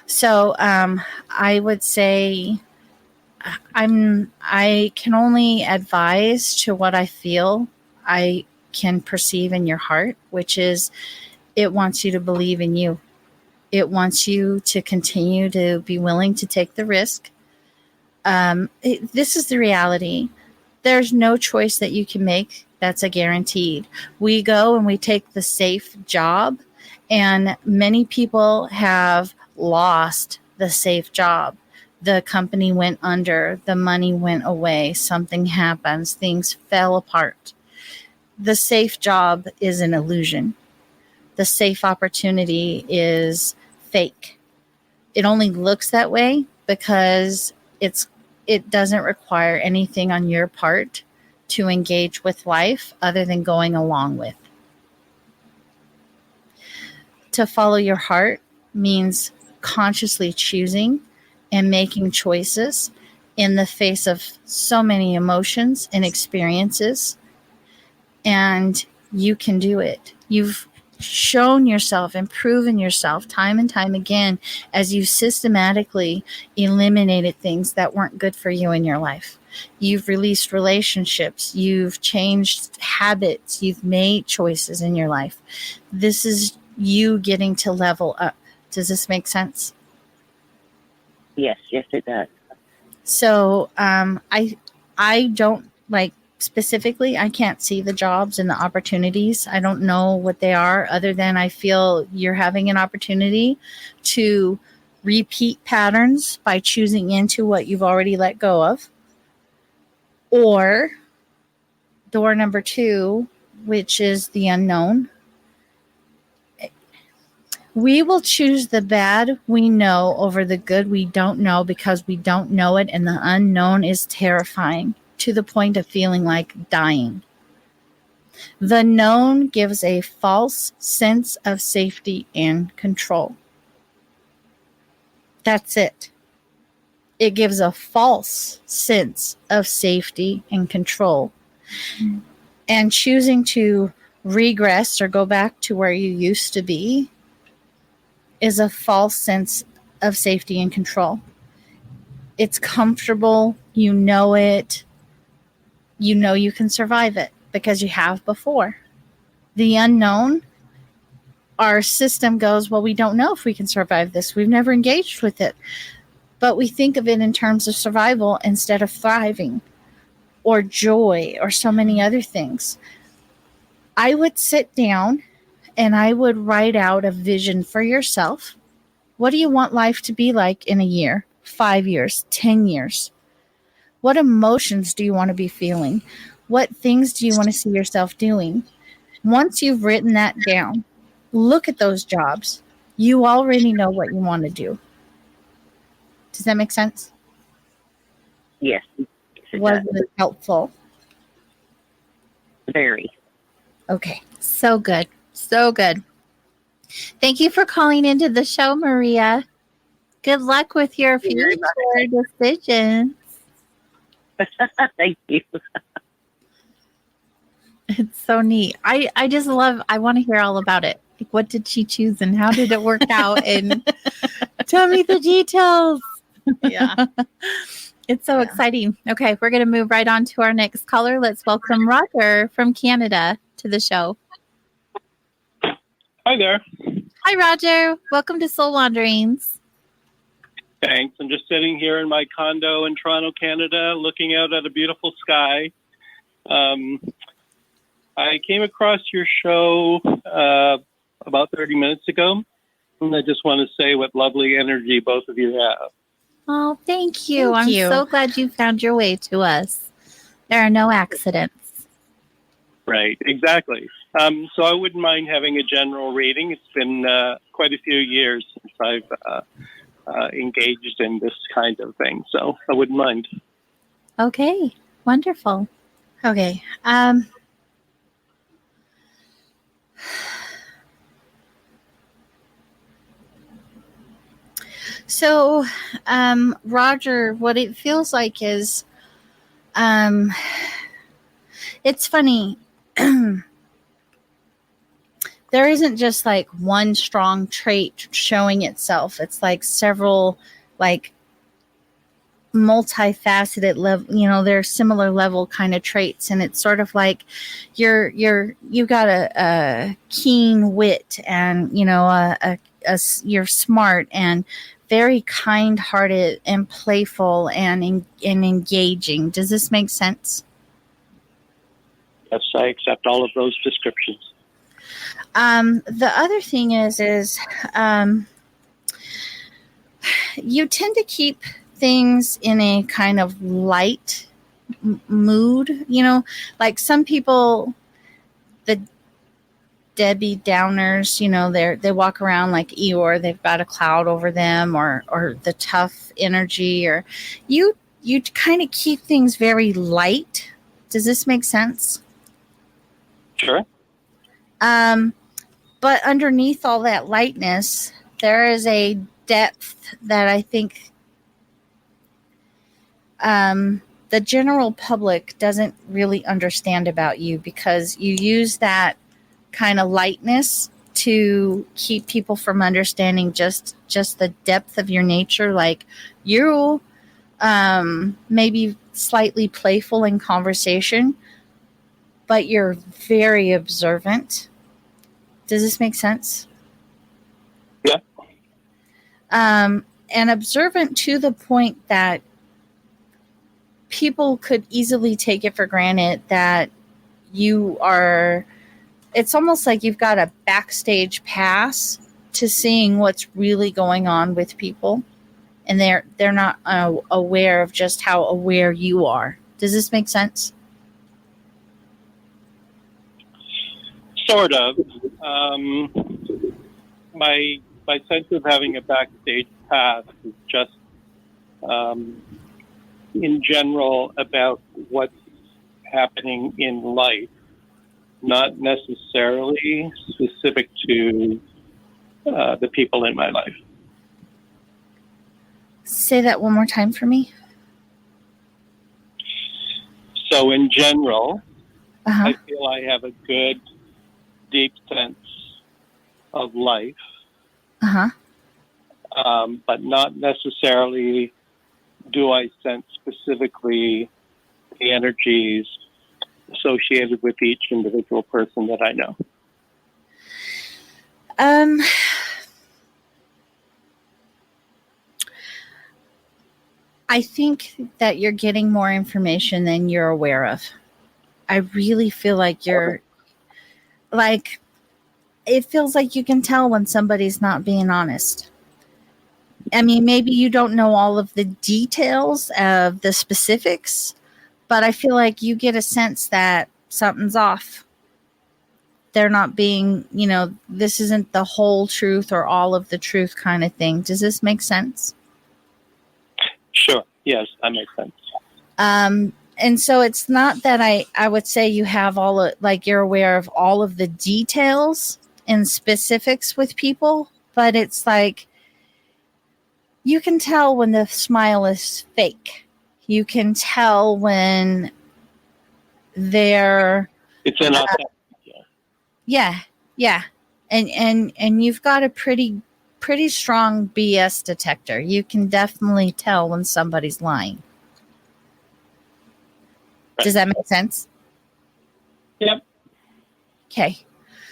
So I would say I can only advise to what I feel I can perceive in your heart, which is it wants you to believe in you. It wants you to continue to be willing to take the risk. This is the reality. There's no choice that you can make that's a guaranteed. We go and we take the safe job, and many people have lost the safe job. The company went under, the money went away, something happens, things fell apart. The safe job is an illusion. The safe opportunity is fake. It only looks that way because it doesn't require anything on your part to engage with life other than going along with. To follow your heart means consciously choosing and making choices in the face of so many emotions and experiences. And you can do it. You've shown yourself and proven yourself time and time again as you systematically eliminated things that weren't good for you in your life. You've released relationships. You've changed habits. You've made choices in your life. This is you getting to level up. Does this make sense? Yes, it does. So I don't like specifically, I can't see the jobs and the opportunities. I don't know what they are, other than I feel you're having an opportunity to repeat patterns by choosing into what you've already let go of. Or door number 2, which is the unknown. We will choose the bad we know over the good we don't know, because we don't know it, and the unknown is terrifying to the point of feeling like dying. The known gives a false sense of safety and control. That's it. It gives a false sense of safety and control. And choosing to regress or go back to where you used to be is a false sense of safety and control. It's comfortable. You know it. You know you can survive it because you have before. The unknown our system goes, well, we don't know if we can survive this. We've never engaged with it. But we think of it in terms of survival instead of thriving or joy or so many other things. I would sit down and I would write out a vision for yourself. What do you want life to be like in a year, 5 years, 10 years? What emotions do you want to be feeling? What things do you want to see yourself doing? Once you've written that down, look at those jobs. You already know what you want to do. Does that make sense? Yes. Was it helpful? Very. Okay. So good. So good. Thank you for calling into the show, Maria. Good luck with your future decisions. Thank you. It's so neat. I just love, I want to hear all about it. Like, what did she choose and how did it work out? And tell me the details. Yeah. It's so exciting. Okay, we're going to move right on to our next caller. Let's welcome Roger from Canada to the show. Hi there. Hi, Roger. Welcome to Soul Wanderings. Thanks. I'm just sitting here in my condo in Toronto, Canada, looking out at a beautiful sky. I came across your show about 30 minutes ago, and I just want to say what lovely energy both of you have. Oh, thank you. I'm so glad you found your way to us. There are no accidents. Right, exactly. So I wouldn't mind having a general reading. It's been quite a few years since I've engaged in this kind of thing, so I wouldn't mind. Okay, wonderful. Okay. So, Roger, what it feels like is, it's funny. There isn't just like one strong trait showing itself. It's like several, like multifaceted level, they're similar level kind of traits. And it's sort of like you got a keen wit and, you're smart and very kind-hearted and playful and engaging. Does this make sense? Yes, I accept all of those descriptions. The other thing is you tend to keep things in a kind of light mood, like some people, the Debbie Downers, they walk around like Eeyore, they've got a cloud over them or the tough energy, or you kind of keep things very light. Does this make sense? Sure. But underneath all that lightness, there is a depth that I think the general public doesn't really understand about you, because you use that kind of lightness to keep people from understanding just the depth of your nature. Like you maybe slightly playful in conversation, but you're very observant. Does this make sense? Yeah. And observant to the point that people could easily take it for granted that you are, it's almost like you've got a backstage pass to seeing what's really going on with people. And they're not aware of just how aware you are. Does this make sense? Sort of. My sense of having a backstage pass is just in general about what's happening in life, not necessarily specific to the people in my life. Say that one more time for me. So in general, I feel I have a good, deep sense of life, but not necessarily do I sense specifically the energies associated with each individual person that I know. Um, I think that you're getting more information than you're aware of. I really feel like you're like, it feels like you can tell when somebody's not being honest. I mean, maybe you don't know all of the details of the specifics, but I feel like you get a sense that something's off. They're not being, this isn't the whole truth or all of the truth kind of thing. Does this make sense? Sure. Yes, that makes sense. And so it's not that I would say you have you're aware of all of the details and specifics with people, but it's like you can tell when the smile is fake. You can tell when they're It's inauthentic. yeah. And you've got a pretty strong BS detector. You can definitely tell when somebody's lying. Does that make sense? Yep. Okay.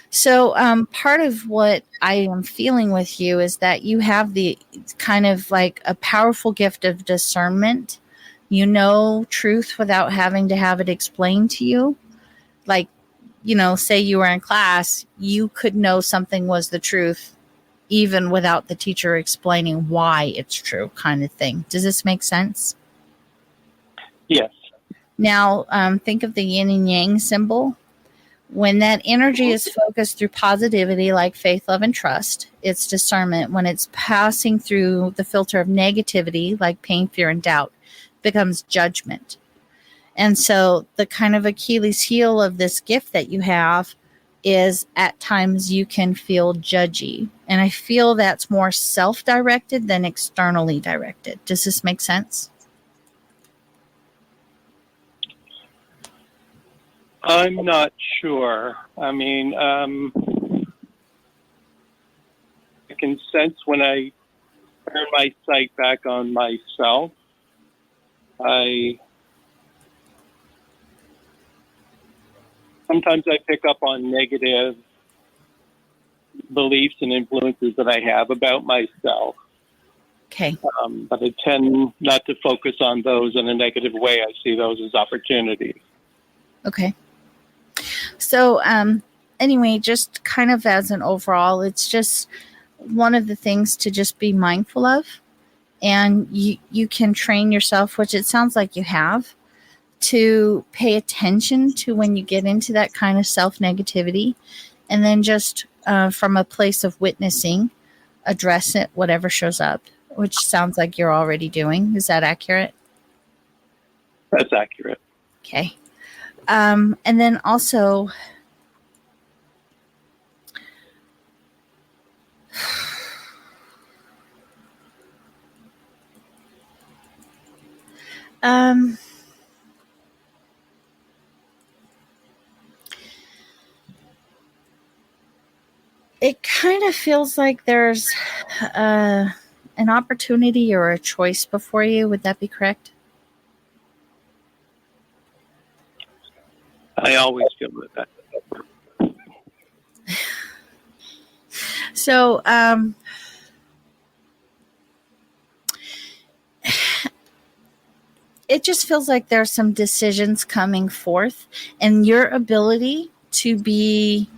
So part of what I am feeling with you is that you have the kind of like a powerful gift of discernment. You know truth without having to have it explained to you. Like, say you were in class, you could know something was the truth even without the teacher explaining why it's true, kind of thing. Does this make sense? Yes. Now, think of the yin and yang symbol. When that energy is focused through positivity, like faith, love, and trust, it's discernment. When it's passing through the filter of negativity, like pain, fear, and doubt, becomes judgment. And so the kind of Achilles heel of this gift that you have is at times you can feel judgy. And I feel that's more self-directed than externally directed. Does this make sense? I'm not sure. I mean, I can sense when I turn my sight back on myself, sometimes I pick up on negative beliefs and influences that I have about myself. Okay. But I tend not to focus on those in a negative way. I see those as opportunities. Okay. So anyway, just kind of as an overall, it's just one of the things to just be mindful of. And you can train yourself, which it sounds like you have, to pay attention to when you get into that kind of self-negativity. And then just from a place of witnessing, address it, whatever shows up, which sounds like you're already doing. Is that accurate? That's accurate. Okay. And then also, it kind of feels like there's an opportunity or a choice before you. Would that be correct? I always feel that. So, it just feels like there's some decisions coming forth, and your ability to be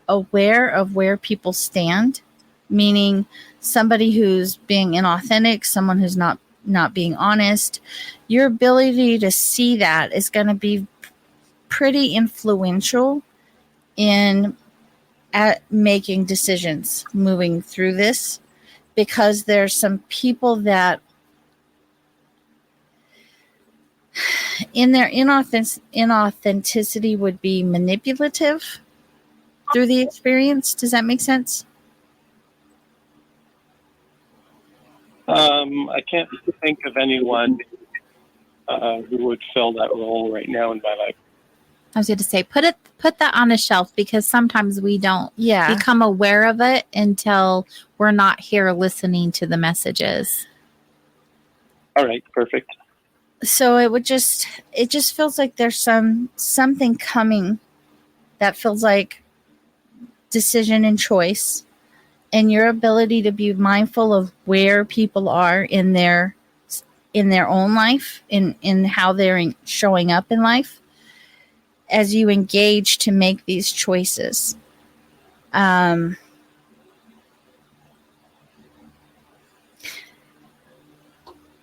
aware of where people stand, meaning somebody who's being inauthentic, someone who's not being honest, your ability to see that is going to be pretty influential in at making decisions moving through this, because there's some people that in their inauthenticity would be manipulative through the experience. Does that make sense? I can't think of anyone who would fill that role right now in my life. I was going to say, put that on a shelf, because sometimes we don't become aware of it until we're not here listening to the messages. All right, perfect. So it just feels like there's something coming that feels like decision and choice. and your ability to be mindful of where people are in their own life, in how they're showing up in life as you engage to make these choices. And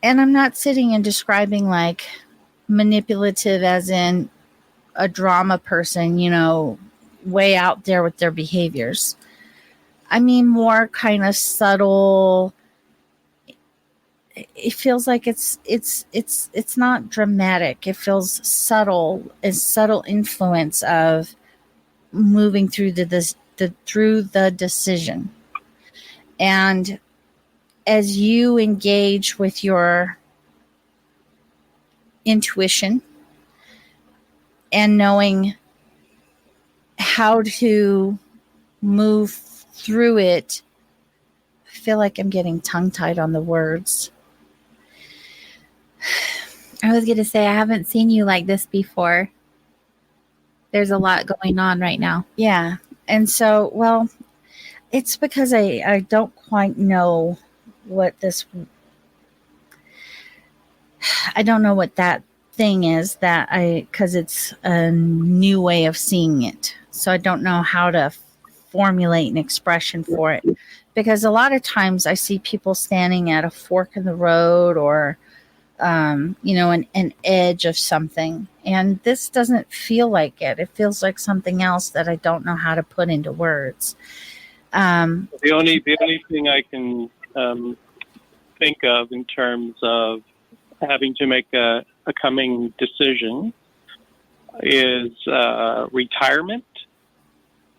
I'm not sitting and describing like manipulative as in a drama person, way out there with their behaviors. I mean more kind of subtle. It feels like it's not dramatic. It feels subtle, a subtle influence of moving through the decision. And as you engage with your intuition and knowing how to move through it, I feel like I'm getting tongue-tied on the words. I was going to say, I haven't seen you like this before. There's a lot going on right now. Yeah. And so, well, it's because I don't quite know what I don't know what that thing is because it's a new way of seeing it. So I don't know how to formulate an expression for it, because a lot of times I see people standing at a fork in the road or, an edge of something. And this doesn't feel like it. It feels like something else that I don't know how to put into words. The only thing I can think of in terms of having to make a coming decision is retirement.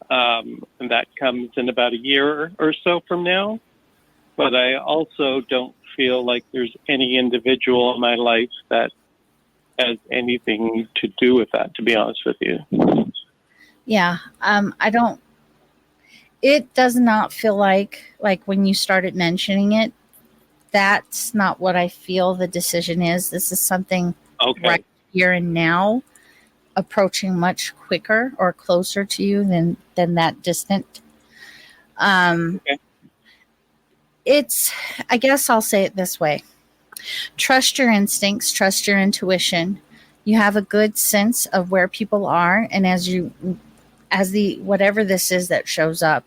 And that comes in about a year or so from now. But I also don't feel like there's any individual in my life that has anything to do with that, to be honest with you. Yeah. It does not feel like when you started mentioning it, that's not what I feel the decision is. This is something right here and now, approaching much quicker or closer to you than that distant. I guess I'll say it this way. Trust your instincts, trust your intuition. You have a good sense of where people are, and as whatever this is that shows up,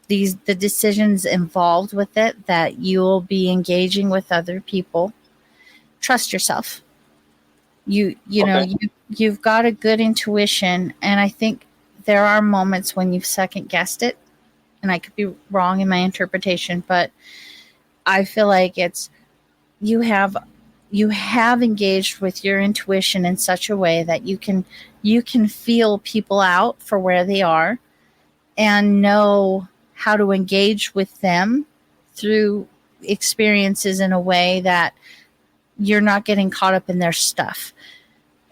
the decisions involved with it, that you'll be engaging with other people. Trust yourself. You've got a good intuition, and I think there are moments when you've second guessed it, and I could be wrong in my interpretation, but I feel like you have engaged with your intuition in such a way that you can feel people out for where they are and know how to engage with them through experiences in a way that you're not getting caught up in their stuff.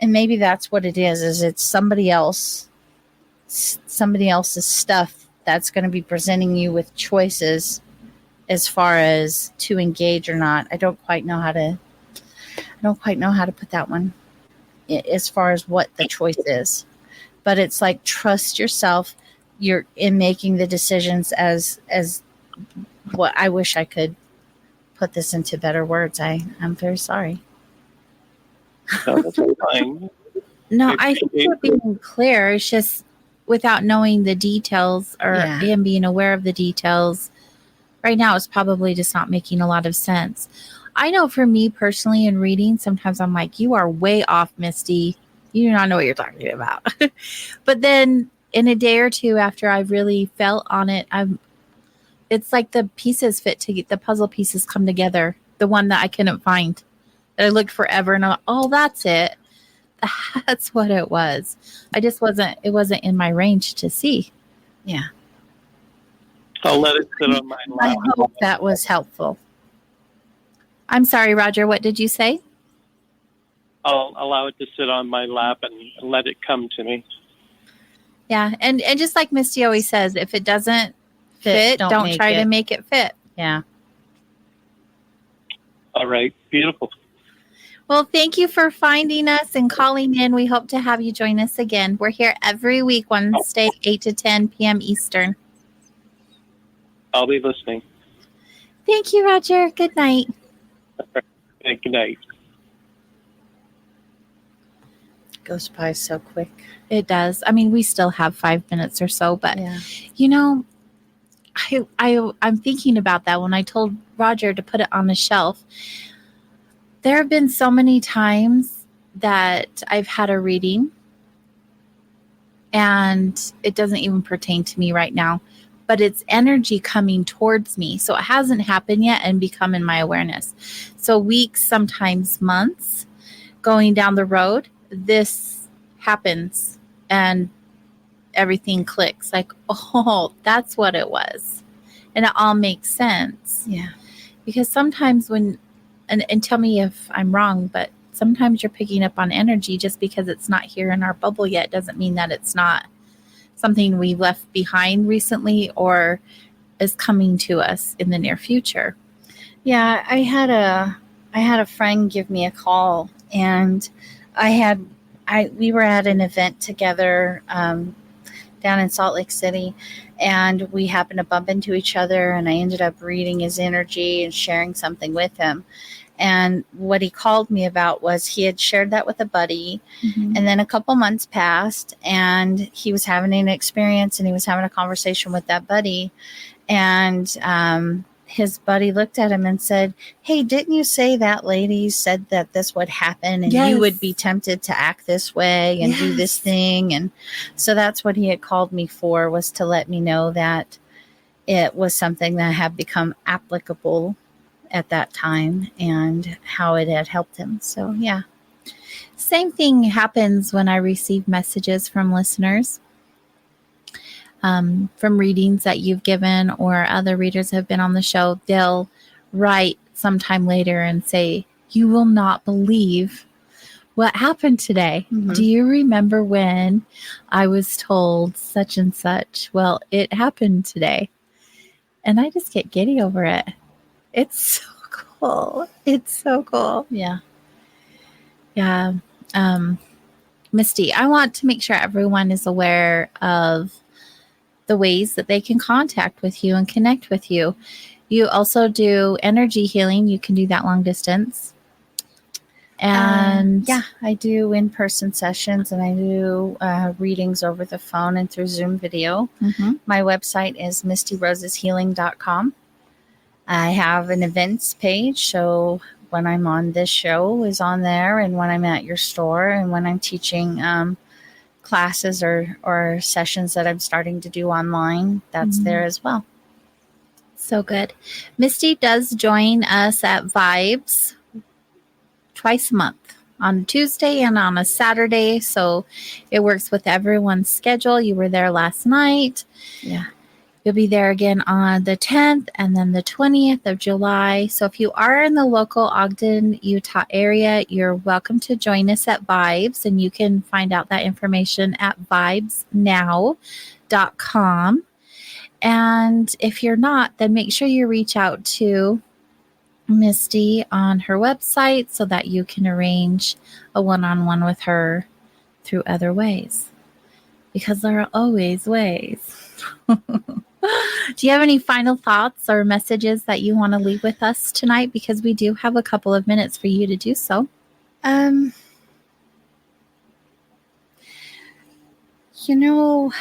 And maybe that's what it is it's somebody else's stuff that's going to be presenting you with choices as far as to engage or not. I don't quite know how to put that one as far as what the choice is. But it's like, trust yourself. You're in making the decisions as what I wish I could put this into better words. I'm very sorry. No, that's fine. No, I think you're being clear. It's just without knowing the details and being aware of the details. Right now, it's probably just not making a lot of sense. I know for me personally in reading, sometimes I'm like, you are way off, Misty. You do not know what you're talking about. But then in a day or two after I really felt on it, it's like the pieces the puzzle pieces come together. The one that I couldn't find, that I looked forever and that's it. That's what it was. It wasn't in my range to see. Yeah. I'll let it sit on my lap. I hope that was helpful. I'm sorry, Roger. What did you say? I'll allow it to sit on my lap and let it come to me. Yeah. And just like Misty always says, if it doesn't fit, don't try to make it fit. Yeah. All right. Beautiful. Well, thank you for finding us and calling in. We hope to have you join us again. We're here every week, Wednesday, 8 to 10 p.m. Eastern. I'll be listening. Thank you, Roger. Good night. Good night. Goes by so quick. It does. I mean, we still have 5 minutes or so, but Yeah. you know, I'm thinking about that when I told Roger to put it on the shelf. There have been so many times that I've had a reading and it doesn't even pertain to me right now, but it's energy coming towards me. So it hasn't happened yet and become in my awareness. So weeks, sometimes months, going down the road, this happens and everything clicks like, oh, that's what it was. And it all makes sense. Yeah. Because sometimes when, and tell me if I'm wrong, but sometimes you're picking up on energy just because it's not here in our bubble yet doesn't mean that it's not something we left behind recently or is coming to us in the near future. Yeah, I had a friend give me a call, and we were at an event together down in Salt Lake City, and we happened to bump into each other, and I ended up reading his energy and sharing something with him. And what he called me about was he had shared that with a buddy, and then a couple months passed, and he was having an experience, and he was having a conversation with that buddy, and his buddy looked at him and said, "Hey, didn't you say that lady said that this would happen and you would be tempted to act this way and do this thing?" And so that's what he had called me for, was to let me know that it was something that had become applicable at that time and how it had helped him. So, yeah. Same thing happens when I receive messages from listeners. From readings that you've given or other readers have been on the show, they'll write sometime later and say, "You will not believe what happened today. Do you remember when I was told such and such?" Well, it happened today. And I just get giddy over it. It's so cool. It's so cool. Yeah. Yeah. Misty, I want to make sure everyone is aware of the ways that they can contact with you and connect with you. You also do energy healing. You can do that long distance. And yeah, I do in-person sessions, and I do readings over the phone and through Zoom video. My website is mistyroseshealing.com. I have an events page, so when I'm on this show is on there, and when I'm at your store, and when I'm teaching classes or sessions that I'm starting to do online, that's there as well. So good. Misty does join us at Vibes twice a month, on Tuesday and on a Saturday. So it works with everyone's schedule. You were there last night. Yeah. You'll be there again on the 10th and then the 20th of July. So if you are in the local Ogden, Utah area, you're welcome to join us at Vibes, and you can find out that information at vibesnow.com. And if you're not, then make sure you reach out to Misty on her website so that you can arrange a one-on-one with her through other ways, because there are always ways. Do you have any final thoughts or messages that you want to leave with us tonight? Because we do have a couple of minutes for you to do so. You know,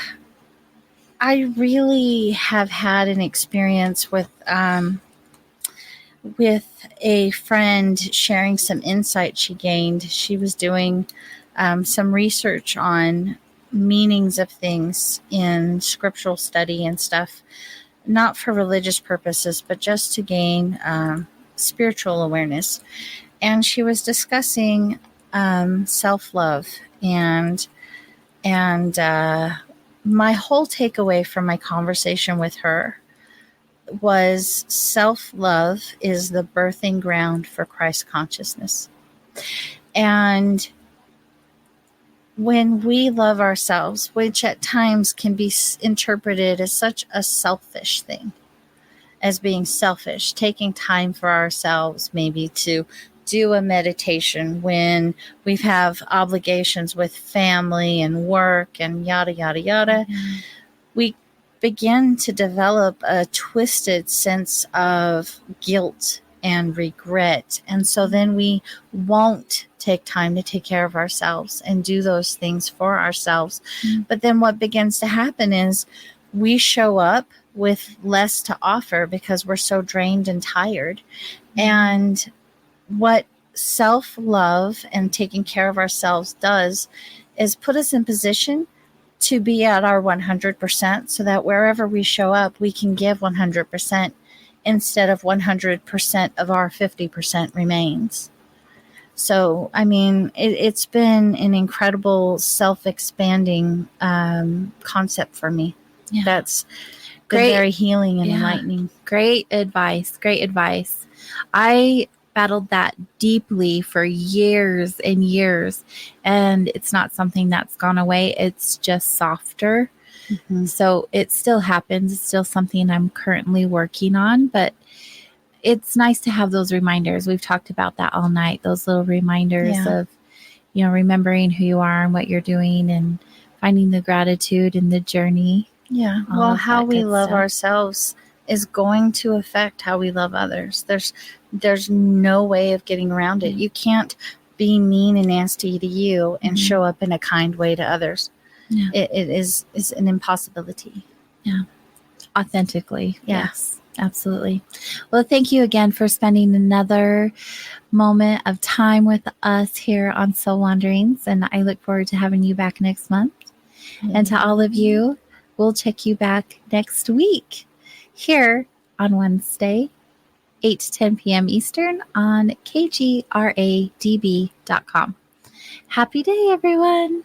I really have had an experience with a friend sharing some insight she gained. She was doing some research on meanings of things in scriptural study and stuff, not for religious purposes, but just to gain spiritual awareness. And she was discussing self-love, and my whole takeaway from my conversation with her was self-love is the birthing ground for Christ consciousness. And when we love ourselves, which at times can be interpreted as such a selfish thing, as being selfish, taking time for ourselves, maybe to do a meditation when we have obligations with family and work and yada, yada, yada. We begin to develop a twisted sense of guilt and regret. And so then we won't take time to take care of ourselves and do those things for ourselves. But then what begins to happen is we show up with less to offer because we're so drained and tired. And what self-love and taking care of ourselves does is put us in position to be at our 100%, so that wherever we show up, we can give 100% instead of 100% of our 50% remains. So, I mean, it's been an incredible self-expanding concept for me. Yeah. That's been very healing and enlightening. Great advice. Great advice. I battled that deeply for years and years, and it's not something that's gone away. It's just softer. So it still happens. It's still something I'm currently working on, but it's nice to have those reminders. We've talked about that all night, those little reminders of, remembering who you are and what you're doing and finding the gratitude in the journey. Yeah. Well, how we love ourselves is going to affect how we love others. There's no way of getting around it. You can't be mean and nasty to you and show up in a kind way to others. Yeah. It is an impossibility. Yeah. Authentically. Yes, absolutely. Well, thank you again for spending another moment of time with us here on Soul Wanderings. And I look forward to having you back next month. And to all of you, we'll check you back next week here on Wednesday, 8 to 10 p.m. Eastern on kgradb.com. Happy day, everyone.